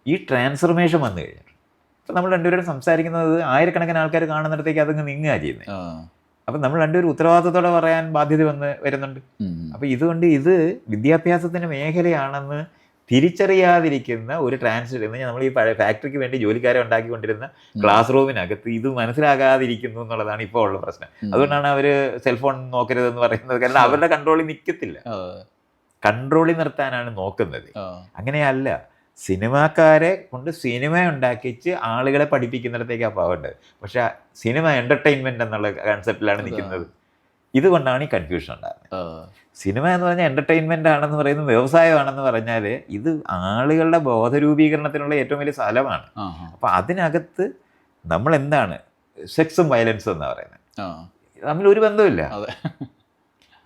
Speaker 2: ഈ ട്രാൻസ്ഫർമേഷൻ വന്നു കഴിഞ്ഞിട്ട് ഇപ്പം നമ്മൾ രണ്ടുപേരും സംസാരിക്കുന്നത് ആയിരക്കണക്കിന് ആൾക്കാർ കാണുന്നിടത്തേക്ക് അതങ്ങ് നീങ്ങുക ചെയ്യുന്നത്. അപ്പം നമ്മൾ രണ്ടുപേരും ഉത്തരവാദിത്തത്തോടെ പറയാൻ ബാധ്യത വരുന്നുണ്ട്. അപ്പം ഇതുകൊണ്ട് ഇത് വിദ്യാഭ്യാസത്തിൻ്റെ മേഖലയാണെന്ന് തിരിച്ചറിയാതിരിക്കുന്ന ഒരു ട്രാൻസ്ലേറ്റ്, നമ്മൾ ഈ പഴയ ഫാക്ടറിക്ക് വേണ്ടി ജോലിക്കാരെ ഉണ്ടാക്കിക്കൊണ്ടിരുന്ന ക്ലാസ് റൂമിനകത്ത് ഇത് മനസ്സിലാകാതിരിക്കുന്നു എന്നുള്ളതാണ് ഇപ്പോൾ ഉള്ള പ്രശ്നം. അതുകൊണ്ടാണ് അവർ സെൽഫോൺ നോക്കരുതെന്ന് പറയുന്നത്. കാരണം അവരുടെ കൺട്രോളിൽ നിൽക്കത്തില്ല, കൺട്രോളിൽ നിർത്താനാണ് നോക്കുന്നത്. അങ്ങനെയല്ല, സിനിമാക്കാരെ കൊണ്ട് സിനിമ ഉണ്ടാക്കിച്ച് ആളുകളെ പഠിപ്പിക്കുന്നിടത്തേക്കാണ് പോകേണ്ടത്. പക്ഷെ സിനിമ എൻ്റർടൈൻമെൻറ്റ് എന്നുള്ള കൺസെപ്റ്റിലാണ് നിൽക്കുന്നത്. ഇതുകൊണ്ടാണ് ഈ കൺഫ്യൂഷൻ ഉണ്ടാകുന്നത്. സിനിമ എന്ന് പറഞ്ഞാൽ എൻ്റർടൈൻമെൻ്റ് ആണെന്ന് പറയുന്നത് വ്യവസായമാണെന്ന് പറഞ്ഞാൽ ഇത് ആളുകളുടെ ബോധരൂപീകരണത്തിനുള്ള ഏറ്റവും വലിയ സ്ഥലമാണ്. അപ്പം അതിനകത്ത് നമ്മൾ എന്താണ് സെക്സും വയലൻസും എന്ന് പറയുന്നത് തമ്മിലൊരു ബന്ധമില്ല.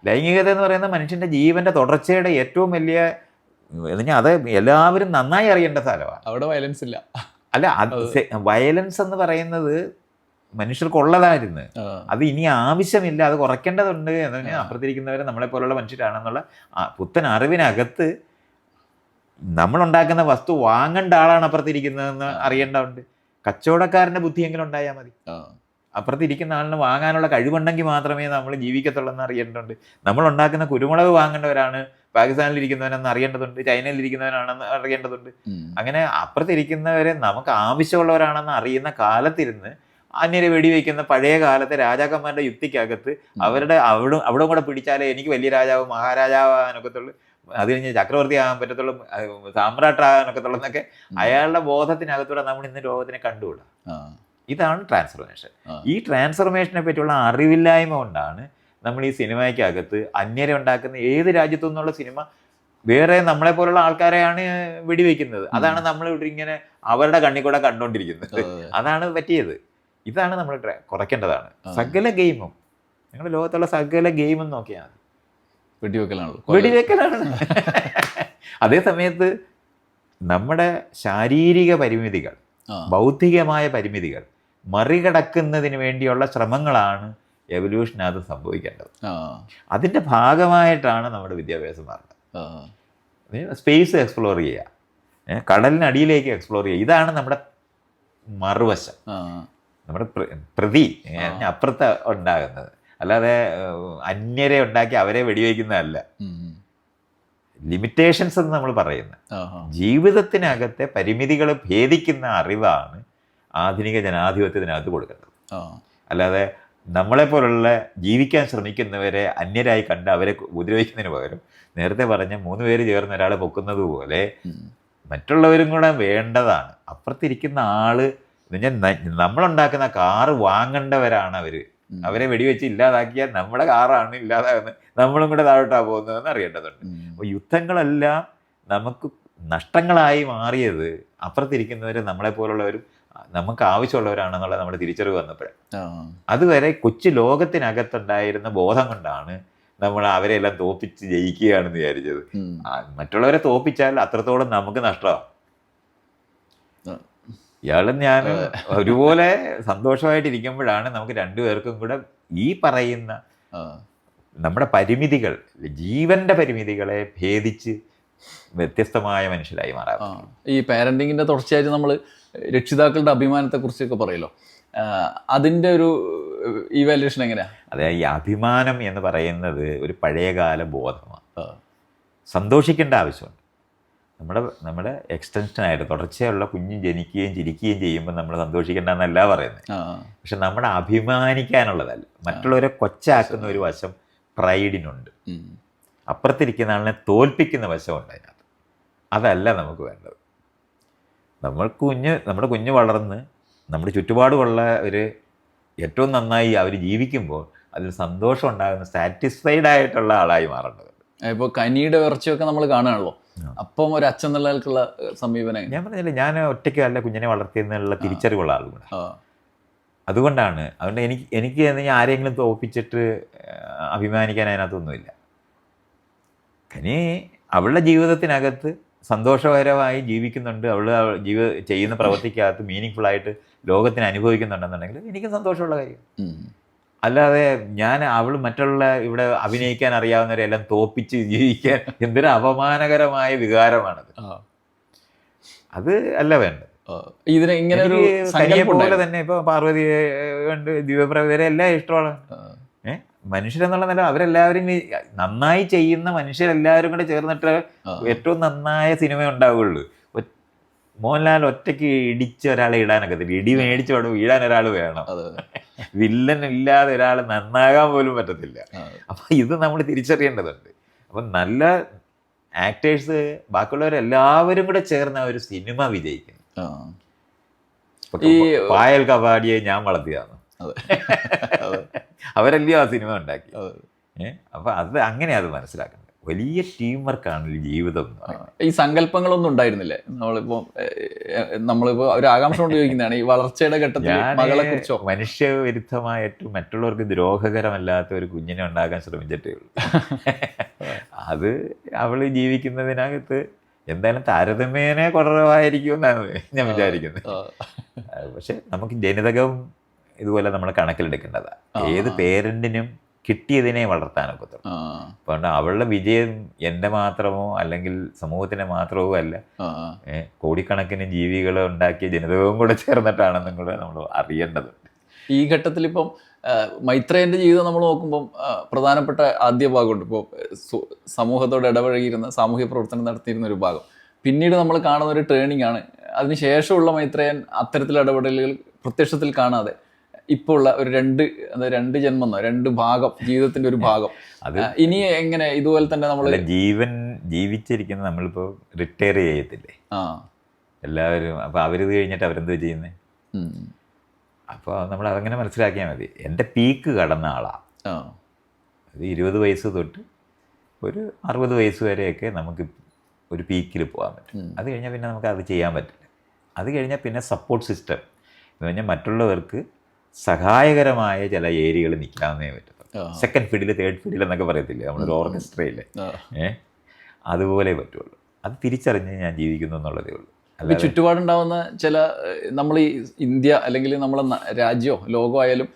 Speaker 2: ലൈംഗികത എന്ന് പറയുന്നത് മനുഷ്യൻ്റെ ജീവൻ്റെ തുടർച്ചയുടെ ഏറ്റവും വലിയ എന്നുവെച്ചാൽ അത് എല്ലാവരും നന്നായി അറിയേണ്ട സ്ഥലമാണ്. അവിടെ വയലൻസ് ഇല്ല. അല്ല, വയലൻസ് എന്ന് പറയുന്നത് മനുഷ്യർക്കുള്ളതായിരുന്നു. അത് ഇനി ആവശ്യമില്ല, അത് കുറയ്ക്കേണ്ടതുണ്ട് എന്ന് പറഞ്ഞാൽ അപ്പുറത്തിരിക്കുന്നവർ നമ്മളെപ്പോലുള്ള മനുഷ്യരാണെന്നുള്ള പുത്തൻ അറിവിനകത്ത് നമ്മളുണ്ടാക്കുന്ന വസ്തു വാങ്ങേണ്ട ആളാണ് അപ്പുറത്തിരിക്കുന്നതെന്ന് അറിയേണ്ടതുണ്ട്. കച്ചവടക്കാരൻ്റെ ബുദ്ധിയെങ്കിലും ഉണ്ടായാൽ മതി. അപ്പുറത്തിരിക്കുന്ന ആളിന് വാങ്ങാനുള്ള കഴിവുണ്ടെങ്കിൽ മാത്രമേ നമ്മൾ ജീവിക്കത്തുള്ളൂ എന്ന് അറിയേണ്ടതുണ്ട്. നമ്മളുണ്ടാക്കുന്ന കുരുമുളക് വാങ്ങേണ്ടവരാണ് പാകിസ്ഥാനിലിരിക്കുന്നവനെന്ന് അറിയേണ്ടതുണ്ട്, ചൈനയിലിരിക്കുന്നവനാണെന്ന് അറിയേണ്ടതുണ്ട്. അങ്ങനെ അപ്പുറത്തിരിക്കുന്നവരെ നമുക്ക് ആവശ്യമുള്ളവരാണെന്ന് അറിയുന്ന കാലത്തിരുന്ന് അന്യരെ വെടിവെക്കുന്ന പഴയ കാലത്തെ രാജാക്കന്മാരുടെ യുക്തിക്കകത്ത് അവിടെ കൂടെ പിടിച്ചാലേ എനിക്ക് വലിയ രാജാവ് മഹാരാജാവാകാനൊക്കത്തുള്ളൂ, അത് കഴിഞ്ഞ് ചക്രവർത്തി ആകാൻ പറ്റത്തുള്ളൂ, സാമ്രാട്ടാകാനൊക്കത്തുള്ളൂ എന്നൊക്കെ അയാളുടെ ബോധത്തിനകത്തൂടെ നമ്മൾ ഇന്ന് ലോകത്തിനെ കണ്ടുകൂടാ. ഇതാണ് ട്രാൻസ്ഫർമേഷൻ. ഈ ട്രാൻസ്ഫർമേഷനെ പറ്റിയുള്ള അറിവില്ലായ്മ കൊണ്ടാണ് നമ്മൾ ഈ സിനിമയ്ക്കകത്ത് അന്യരെ ഉണ്ടാക്കുന്ന ഏത് രാജ്യത്തു നിന്നുള്ള സിനിമ വേറെ നമ്മളെ പോലുള്ള ആൾക്കാരെയാണ് വെടിവെക്കുന്നത്. അതാണ് നമ്മൾ ഇവിടെ ഇങ്ങനെ അവരുടെ കണ്ണിൽ കൂടെ കണ്ടുകൊണ്ടിരിക്കുന്നത്. അതാണ് പറ്റിയത്. ഇതാണ് നമ്മൾ കുറയ്ക്കേണ്ടതാണ്. സകല ഗെയിമും, നിങ്ങളുടെ ലോകത്തുള്ള സകല ഗെയിമും നോക്കിയാൽ മതി, വെടിവെക്കലാണ്. അതേ സമയത്ത് നമ്മുടെ ശാരീരിക പരിമിതികൾ, ബൗദ്ധികമായ പരിമിതികൾ മറികടക്കുന്നതിന് വേണ്ടിയുള്ള ശ്രമങ്ങളാണ് എവല്യൂഷനകത്ത് സംഭവിക്കേണ്ടത്. അതിൻ്റെ ഭാഗമായിട്ടാണ് നമ്മുടെ വിദ്യാഭ്യാസം മാറുന്നത്. സ്പേസ് എക്സ്പ്ലോർ ചെയ്യുക, കടലിനടിയിലേക്ക് എക്സ്പ്ലോർ ചെയ്യുക, ഇതാണ് നമ്മുടെ മറുവശം, നമ്മുടെ അപ്പുറത്ത് ഉണ്ടാകുന്നത്. അല്ലാതെ അന്യരെ ഉണ്ടാക്കി അവരെ വെടിവെക്കുന്നതല്ല. ലിമിറ്റേഷൻസ് എന്ന് നമ്മൾ പറയുന്നത് ജീവിതത്തിനകത്തെ പരിമിതികൾ ഭേദിക്കുന്ന അറിവാണ് ആധുനിക ജനാധിപത്യത്തിനകത്ത് കൊടുക്കേണ്ടത്. അല്ലാതെ നമ്മളെപ്പോലുള്ള ജീവിക്കാൻ ശ്രമിക്കുന്നവരെ അന്യരായി കണ്ട് അവരെ ഉപദ്രവിക്കുന്നതിന് പകരം നേരത്തെ പറഞ്ഞ 3 പേര് ചേർന്ന് ഒരാളെ പൊക്കുന്നത് പോലെ മറ്റുള്ളവരും കൂടെ വേണ്ടതാണ്. അപ്പുറത്തിരിക്കുന്ന ആള് നമ്മളുണ്ടാക്കുന്ന കാറ് വാങ്ങേണ്ടവരാണ് അവരെ വെടിവെച്ച് ഇല്ലാതാക്കിയാൽ നമ്മുടെ കാറാണ് ഇല്ലാതാകുന്നത്, നമ്മളും കൂടെ താഴോട്ടാണ് പോകുന്നതെന്ന് അറിയേണ്ടതുണ്ട്. അപ്പോൾ യുദ്ധങ്ങളെല്ലാം നമുക്ക് നഷ്ടങ്ങളായി മാറിയത് അപ്പുറത്തിരിക്കുന്നവർ നമ്മളെപ്പോലുള്ളവരും നമുക്ക് ആവശ്യമുള്ളവരാണെന്നുള്ള നമ്മുടെ തിരിച്ചറിവ് വന്നപ്പോഴാണ്. അതുവരെ കൊച്ചു ലോകത്തിനകത്തുണ്ടായിരുന്ന ബോധം കൊണ്ടാണ് നമ്മൾ അവരെല്ലാം തോപ്പിച്ച് ജയിക്കുകയാണെന്ന് വിചാരിച്ചത്. മറ്റുള്ളവരെ തോപ്പിച്ചാൽ അത്രത്തോളം നമുക്ക് നഷ്ടമാണ്. ഇയാളും ഞാൻ ഒരുപോലെ സന്തോഷമായിട്ടിരിക്കുമ്പോഴാണ് നമുക്ക് രണ്ടുപേർക്കും കൂടെ ഈ പറയുന്ന നമ്മുടെ പരിമിതികൾ, ജീവന്റെ പരിമിതികളെ ഭേദിച്ച് വ്യത്യസ്തമായ മനുഷ്യരായി മാറാം.
Speaker 1: ഈ പാരന്റിങ്ങിന്റെ തുടർച്ചയായിട്ട് നമ്മൾ രക്ഷിതാക്കളുടെ അഭിമാനത്തെക്കുറിച്ചൊക്കെ പറയുമല്ലോ, അതിൻ്റെ ഒരു ഇവാലുവേഷൻ എങ്ങനെയാ?
Speaker 2: അതെ, ഈ അഭിമാനം എന്ന് പറയുന്നത് ഒരു പഴയകാല ബോധമാണ്. സന്തോഷിക്കേണ്ട ആവശ്യമുണ്ട്. നമ്മുടെ എക്സ്റ്റൻഷനായിട്ട് തുടർച്ചയുള്ള കുഞ്ഞ് ജനിക്കുകയും ചിരിക്കുകയും ചെയ്യുമ്പോൾ നമ്മൾ സന്തോഷിക്കേണ്ടെന്നല്ല പറയുന്നത്. പക്ഷെ നമ്മുടെ അഭിമാനിക്കാനുള്ളതല്ല, മറ്റുള്ളവരെ കൊച്ചാക്കുന്ന ഒരു വശം പ്രൈഡിനുണ്ട്. അപ്പുറത്തിരിക്കുന്ന ആളിനെ തോൽപ്പിക്കുന്ന വശമുണ്ട് അതിനകത്ത്. അതല്ല നമുക്ക് വേണ്ടത്. നമ്മുടെ കുഞ്ഞ് വളർന്ന് നമ്മുടെ ചുറ്റുപാടുമുള്ള ഏറ്റവും നന്നായി അവർ ജീവിക്കുമ്പോൾ അതിൽ സന്തോഷം ഉണ്ടാകുന്ന സാറ്റിസ്ഫൈഡ് ആയിട്ടുള്ള ആളായി മാറേണ്ടതുണ്ട്.
Speaker 1: ഇപ്പോൾ കനിയുടെ ഇറച്ചിയൊക്കെ നമ്മൾ കാണുകയാണല്ലോ. അപ്പം ഒരു അച്ഛൻ എന്നുള്ളവർക്കുള്ള സമീപനം
Speaker 2: ഞാൻ പറഞ്ഞില്ല, ഞാൻ ഒറ്റയ്ക്ക് അല്ല കുഞ്ഞിനെ വളർത്തിയെന്നുള്ള തിരിച്ചറിവുള്ള ആളുകൂടെ. അതുകൊണ്ടാണ് എനിക്ക് ഞാൻ ആരെങ്കിലും തോപ്പിച്ചിട്ട് അഭിമാനിക്കാൻ അതിനകത്തൊന്നുമില്ല. കനി അവളുടെ ജീവിതത്തിനകത്ത് സന്തോഷകരമായി ജീവിക്കുന്നുണ്ട്, അവൾ ചെയ്യുന്ന പ്രവൃത്തിക്കകത്ത് മീനിങ് ഫുള്ളായിട്ട് ലോകത്തിന് അനുഭവിക്കുന്നുണ്ടെന്നുണ്ടെങ്കിൽ എനിക്ക് സന്തോഷമുള്ള കാര്യം. അല്ലാതെ അവൾ മറ്റുള്ള ഇവിടെ അഭിനയിക്കാൻ അറിയാവുന്നവരെല്ലാം തോപ്പിച്ച് ജീവിക്കാൻ എന്തൊരു അപമാനകരമായ വികാരമാണത്. അത് അല്ല വേണ്ടത്.
Speaker 1: ഇതിന് ഇങ്ങനെ ഒരു
Speaker 2: പോലെ തന്നെ ഇപ്പൊ പാർവതി ഉണ്ട്, ദിവ്യപ്രവരെ എല്ലാം ഇഷ്ടമാണ്. മനുഷ്യരെന്നുള്ള നില അവരെല്ലാവരും നന്നായി ചെയ്യുന്ന മനുഷ്യരെല്ലാവരും കൂടെ ചേർന്നിട്ട് ഏറ്റവും നന്നായ സിനിമ ഉണ്ടാവുകയുള്ളൂ. മോഹൻലാൽ ഒറ്റയ്ക്ക് ഇടിച്ച് ഒരാളെ ഇടാനൊക്കെ ഇടി മേടിച്ചോട് വീഴാൻ ഒരാൾ വേണം. വില്ലൻ ഇല്ലാതെ ഒരാൾ നന്നാകാൻ പോലും പറ്റത്തില്ല. അപ്പൊ ഇത് നമ്മൾ തിരിച്ചറിയേണ്ടതുണ്ട്. അപ്പൊ നല്ല ആക്ടേഴ്സ് ബാക്കിയുള്ളവരെല്ലാവരും കൂടെ ചേർന്ന ഒരു സിനിമ വിജയിക്കുന്നു. പായൽ കപാടിയെ ഞാൻ വളർത്തിയതാണ്, അവരല്ലയോ ആ സിനിമ ഉണ്ടാക്കി. അപ്പൊ അങ്ങനെയാ അത് മനസ്സിലാക്കേണ്ടത്. വലിയ ടീം വർക്കാണ് ജീവിതം.
Speaker 1: ഈ സങ്കല്പങ്ങളൊന്നും ഉണ്ടായിരുന്നില്ലേ? നമ്മളിപ്പോ ഒരു ആകാംക്ഷ കൊണ്ട് ചോദിക്കുന്നതാണ്, ഈ വളർച്ചയുടെ ഘട്ടത്തിൽ മകളെ കുറിച്ചോ?
Speaker 2: മനുഷ്യവിരുദ്ധമായിട്ട് മറ്റുള്ളവർക്ക് ദ്രോഹകരമല്ലാത്ത ഒരു കുഞ്ഞിനെ ഉണ്ടാക്കാൻ ശ്രമിച്ചിട്ടേ ഉള്ളൂ. അത് അവള് ജീവിക്കുന്നതിനകത്ത് എന്തായാലും താരതമ്യേന കുറവായിരിക്കുമെന്നാണ് ഞാൻ വിചാരിക്കുന്നത്. പക്ഷെ നമുക്ക് ജനിതകം ഇതുപോലെ നമ്മൾ കണക്കിലെടുക്കേണ്ടതാണ്. ഏത് പേരന്റിനും കിട്ടിയതിനെ വളർത്താനൊക്കത്തുള്ളൂ. അതുകൊണ്ട് അവളുടെ വിജയം എൻ്റെ മാത്രമോ അല്ലെങ്കിൽ സമൂഹത്തിൻ്റെ മാത്രമോ അല്ല, കോടിക്കണക്കിന് ജീവികളെ ഉണ്ടാക്കിയ ജനിതകവും കൂടെ ചേർന്നിട്ടാണെന്നും കൂടെ നമ്മൾ അറിയേണ്ടതുണ്ട്.
Speaker 1: ഈ ഘട്ടത്തിൽ ഇപ്പം മൈത്രേയൻ്റെ ജീവിതം നമ്മൾ നോക്കുമ്പം പ്രധാനപ്പെട്ട ആദ്യ ഭാഗമുണ്ട്. ഇപ്പോൾ സമൂഹത്തോട് ഇടപഴകിയിരുന്ന സാമൂഹ്യ പ്രവർത്തനം നടത്തിയിരുന്ന ഒരു ഭാഗം. പിന്നീട് നമ്മൾ കാണുന്ന ഒരു ട്രേണിംഗ് ആണ്. അതിനുശേഷമുള്ള മൈത്രേയൻ അത്തരത്തിലുള്ള ഇടപെടലുകൾ പ്രത്യക്ഷത്തിൽ കാണാതെ ഇപ്പോൾ ഉള്ള ഒരു രണ്ട് ജന്മം, രണ്ട് ഭാഗം, ജീവിതത്തിന്റെ ഒരു ഭാഗം. അത് ഇനി എങ്ങനെ ഇതുപോലെ തന്നെ നമ്മൾ
Speaker 2: ജീവിച്ചിരിക്കുന്നത് നമ്മളിപ്പോൾ റിട്ടയർ ചെയ്യത്തില്ലേ എല്ലാവരും. അപ്പൊ അവരിത് കഴിഞ്ഞിട്ട് അവരെന്ത് ചെയ്യുന്നേ? അപ്പോൾ നമ്മൾ അതങ്ങനെ മനസ്സിലാക്കിയാൽ മതി. എൻ്റെ പീക്ക് കടന്ന ആളാണ്. അത് 20 വയസ്സ് തൊട്ട് ഒരു 60 വയസ്സ് വരെയൊക്കെ നമുക്ക് ഒരു പീക്കിൽ പോകാൻ പറ്റും. അത് കഴിഞ്ഞാൽ പിന്നെ നമുക്ക് അത് ചെയ്യാൻ പറ്റില്ല. അത് കഴിഞ്ഞാൽ പിന്നെ സപ്പോർട്ട് സിസ്റ്റം എന്ന് പറഞ്ഞാൽ മറ്റുള്ളവർക്ക് സഹായകരമായ ചില ഏരിയകൾ നിൽക്കാവുന്നേ പറ്റത്തുള്ളൂ. സെക്കൻഡ് ഫീൽഡിൽ, തേർഡ് ഫീൽഡിൽ എന്നൊക്കെ പറയത്തില്ലേ നമ്മളൊരു ഓർക്കസ്ട്രയിൽ, അതുപോലെ പറ്റുള്ളൂ. അത് തിരിച്ചറിഞ്ഞ് ഞാൻ ജീവിക്കുന്നു എന്നുള്ളതേ ഉള്ളൂ.
Speaker 1: ഈ ചുറ്റുപാടുണ്ടാവുന്ന ചില നമ്മൾ ഈ ഇന്ത്യ അല്ലെങ്കിൽ നമ്മളെ രാജ്യമോ ലോകമോ ആയാലും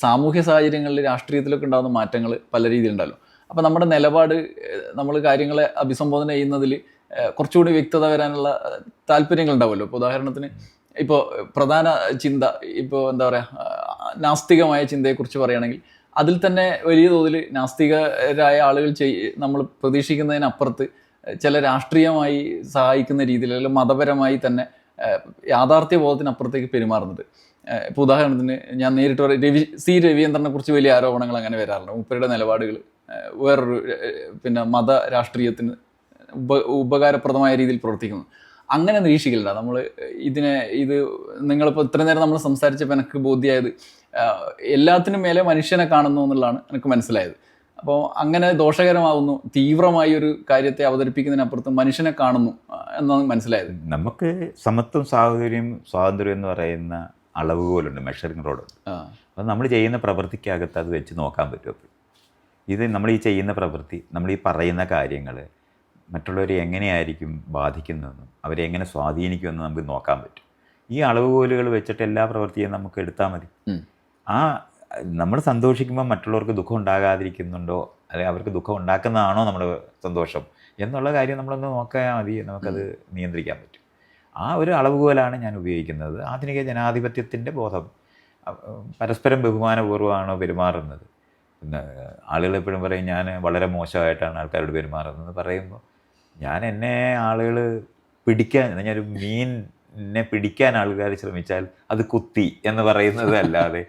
Speaker 1: സാമൂഹ്യ സാഹചര്യങ്ങളിൽ രാഷ്ട്രീയത്തിലൊക്കെ ഉണ്ടാകുന്ന മാറ്റങ്ങൾ പല രീതിയിലുണ്ടല്ലോ. അപ്പം നമ്മുടെ നിലപാട്, നമ്മൾ കാര്യങ്ങളെ അഭിസംബോധന ചെയ്യുന്നതിൽ കുറച്ചുകൂടി വ്യക്തത വരാനുള്ള താല്പര്യങ്ങൾ ഉണ്ടാവുമല്ലോ. ഇപ്പോൾ ഉദാഹരണത്തിന് ഇപ്പോൾ പ്രധാന ചിന്ത, ഇപ്പോൾ എന്താ പറയുക, നാസ്തികമായ ചിന്തയെക്കുറിച്ച് പറയുകയാണെങ്കിൽ അതിൽ തന്നെ വലിയ തോതിൽ നാസ്തികരായ ആളുകൾ നമ്മൾ പ്രതീക്ഷിക്കുന്നതിനപ്പുറത്ത് ചില രാഷ്ട്രീയമായി സഹായിക്കുന്ന രീതിയിൽ അല്ലെങ്കിൽ മതപരമായി തന്നെ യാഥാർത്ഥ്യ ബോധത്തിനപ്പുറത്തേക്ക് പെരുമാറുന്നത്. ഇപ്പോൾ ഉദാഹരണത്തിന് ഞാൻ നേരിട്ട് സി രവീന്ദ്രനെ കുറിച്ച് വലിയ ആരോപണങ്ങൾ അങ്ങനെ വരാറുണ്ട്. മൂപ്പരുടെ നിലപാടുകൾ വേറൊരു മത രാഷ്ട്രീയത്തിന് ഉപകാരപ്രദമായ രീതിയിൽ പ്രവർത്തിക്കുന്നു. അങ്ങനെ നിരീക്ഷിക്കില്ല നമ്മൾ ഇത് നിങ്ങളിപ്പോൾ ഇത്ര നേരം നമ്മൾ സംസാരിച്ചപ്പോൾ എനിക്ക് ബോധ്യമായത് എല്ലാത്തിനും മേലെ മനുഷ്യനെ കാണുന്നു എന്നുള്ളതാണ് എനിക്ക് മനസ്സിലായത്. അപ്പോൾ അങ്ങനെ ദോഷകരമാവുന്നു, തീവ്രമായി ഒരു കാര്യത്തെ അവതരിപ്പിക്കുന്നതിനപ്പുറത്ത് മനുഷ്യനെ കാണുന്നു എന്നാണ് മനസ്സിലായത്.
Speaker 2: നമുക്ക് സമത്വം, സ്വാതന്ത്ര്യം എന്ന് പറയുന്ന അളവുകോലുണ്ട്, മെഷറിംഗ് റോഡുണ്ട്. അപ്പോൾ നമ്മൾ ചെയ്യുന്ന പ്രവൃത്തിക്കകത്ത് അത് വെച്ച് നോക്കാൻ പറ്റും. ഇത് നമ്മൾ ഈ ചെയ്യുന്ന പ്രവൃത്തി, നമ്മൾ ഈ പറയുന്ന കാര്യങ്ങൾ മറ്റുള്ളവരെ എങ്ങനെയായിരിക്കും ബാധിക്കുന്നതെന്നും അവരെ എങ്ങനെ സ്വാധീനിക്കുമെന്നും നമുക്ക് നോക്കാൻ പറ്റും. ഈ അളവുകോലുകൾ വെച്ചിട്ട് എല്ലാ പ്രവൃത്തിയും നമുക്ക് എടുത്താൽ മതി. നമ്മൾ സന്തോഷിക്കുമ്പോൾ മറ്റുള്ളവർക്ക് ദുഃഖം ഉണ്ടാകാതിരിക്കുന്നുണ്ടോ, അല്ലെങ്കിൽ അവർക്ക് ദുഃഖം ഉണ്ടാക്കുന്നതാണോ നമ്മുടെ സന്തോഷം എന്നുള്ള കാര്യം നമ്മളൊന്ന് നോക്കിയാൽ മതി, നമുക്കത് നിയന്ത്രിക്കാൻ പറ്റും. ആ ഒരു അളവുകോലാണ് ഞാൻ ഉപയോഗിക്കുന്നത്. ആധുനിക ജനാധിപത്യത്തിൻ്റെ ബോധം, പരസ്പരം ബഹുമാനപൂർവ്വമാണോ പെരുമാറുന്നത്. ആളുകൾ എപ്പോഴും പറയും ഞാൻ വളരെ മോശമായിട്ടാണ് ആൾക്കാരോട് പെരുമാറുന്നത് പറയുമ്പോൾ, എന്നെ ആളുകൾ പിടിക്കാൻ, ഞാനൊരു മീനിനെ പിടിക്കാൻ ആൾക്കാർ ശ്രമിച്ചാൽ അത് കുത്തി എന്ന് പറയുന്നത് അല്ലാതെ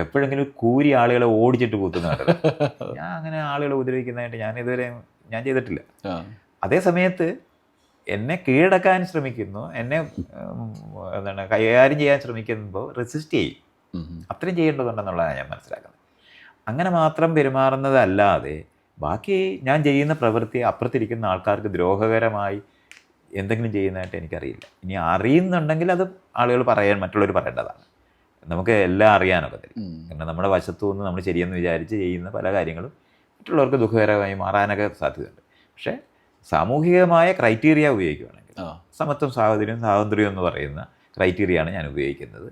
Speaker 2: എപ്പോഴെങ്കിലും കൂരി ആളുകളെ ഓടിച്ചിട്ട് കുത്തുന്നുണ്ട്. ഞാൻ അങ്ങനെ ആളുകളെ ഉപദ്രവിക്കുന്നതായിട്ട് ഞാനിതുവരെ ചെയ്തിട്ടില്ല. അതേ സമയത്ത് എന്നെ കീഴടക്കാൻ ശ്രമിക്കുന്നു, എന്നെ കൈകാര്യം ചെയ്യാൻ ശ്രമിക്കുമ്പോൾ റെസിസ്റ്റ് ചെയ്യും. അത്രയും ചെയ്യേണ്ടതുണ്ടെന്നുള്ളതാണ് ഞാൻ മനസ്സിലാക്കുന്നത്. അങ്ങനെ മാത്രം പെരുമാറുന്നതല്ലാതെ ബാക്കി ഞാൻ ചെയ്യുന്ന പ്രവൃത്തി അപ്പുറത്തിരിക്കുന്ന ആൾക്കാർക്ക് ദ്രോഹകരമായി എന്തെങ്കിലും ചെയ്യുന്നതായിട്ട് എനിക്കറിയില്ല. ഇനി അറിയുന്നുണ്ടെങ്കിൽ അത് ആളുകൾ മറ്റുള്ളവർ പറയേണ്ടതാണ്. നമുക്ക് എല്ലാം അറിയാനൊക്കത്തില്ല. കാരണം നമ്മുടെ വശത്തു നിന്ന് നമ്മൾ ശരിയെന്ന് വിചാരിച്ച് ചെയ്യുന്ന പല കാര്യങ്ങളും മറ്റുള്ളവർക്ക് ദുഃഖകരമായി മാറാനൊക്കെ സാധ്യതയുണ്ട്. പക്ഷേ സാമൂഹികമായ ക്രൈറ്റീരിയ ഉപയോഗിക്കുകയാണെങ്കിൽ സമത്വം, സ്വാതന്ത്ര്യം എന്ന് പറയുന്ന ക്രൈറ്റീരിയയാണ് ഞാൻ ഉപയോഗിക്കുന്നത്.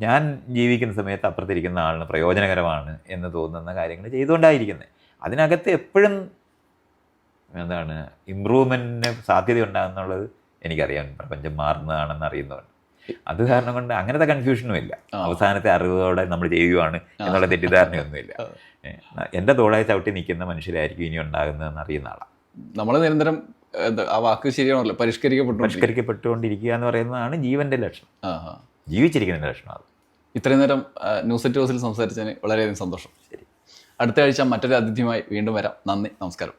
Speaker 2: ഞാൻ ജീവിക്കുന്ന സമയത്ത് അപ്പുറത്തിരിക്കുന്ന ആളിന് പ്രയോജനകരമാണ് എന്ന് തോന്നുന്ന കാര്യങ്ങൾ ചെയ്തുകൊണ്ടായിരിക്കുന്നത്. അതിനകത്ത് എപ്പോഴും എന്താണ് ഇമ്പ്രൂവ്മെൻറ്റിന് സാധ്യതയുണ്ടാകുന്നുള്ളത് എനിക്കറിയാം. പ്രപഞ്ചം മാറുന്നതാണെന്ന് അറിയുന്നതുകൊണ്ട് അത് കാരണം കൊണ്ട് അങ്ങനത്തെ കൺഫ്യൂഷനും ഇല്ല. അവസാനത്തെ അറിവോടെ നമ്മൾ ചെയ്യുകയാണ് എന്നുള്ള തെറ്റിദ്ധാരണയൊന്നുമില്ല. എൻ്റെ തോളായി ചവിട്ടി നിൽക്കുന്ന മനുഷ്യരായിരിക്കും ഇനി ഉണ്ടാകുന്നതെന്ന് അറിയുന്ന ആളാണ്.
Speaker 1: നമ്മൾ നിരന്തരം ആ വാക്ക് ശരിയാണല്ലോ,
Speaker 2: പരിഷ്കരിക്കപ്പെട്ടുകൊണ്ടിരിക്കുക എന്ന് പറയുന്നതാണ് ജീവൻ്റെ ലക്ഷണം, ജീവിച്ചിരിക്കുന്നതിൻ്റെ ലക്ഷണം. അത്
Speaker 1: ഇത്രയും നേരം ന്യൂസ് അറ്റ് ഹൗസിൽ സംസാരിച്ചതിന് വളരെയധികം സന്തോഷം. ശരി, അടുത്ത ആഴ്ച മറ്റൊരു അതിഥിയുമായി വീണ്ടും വരാം. നന്ദി, നമസ്കാരം.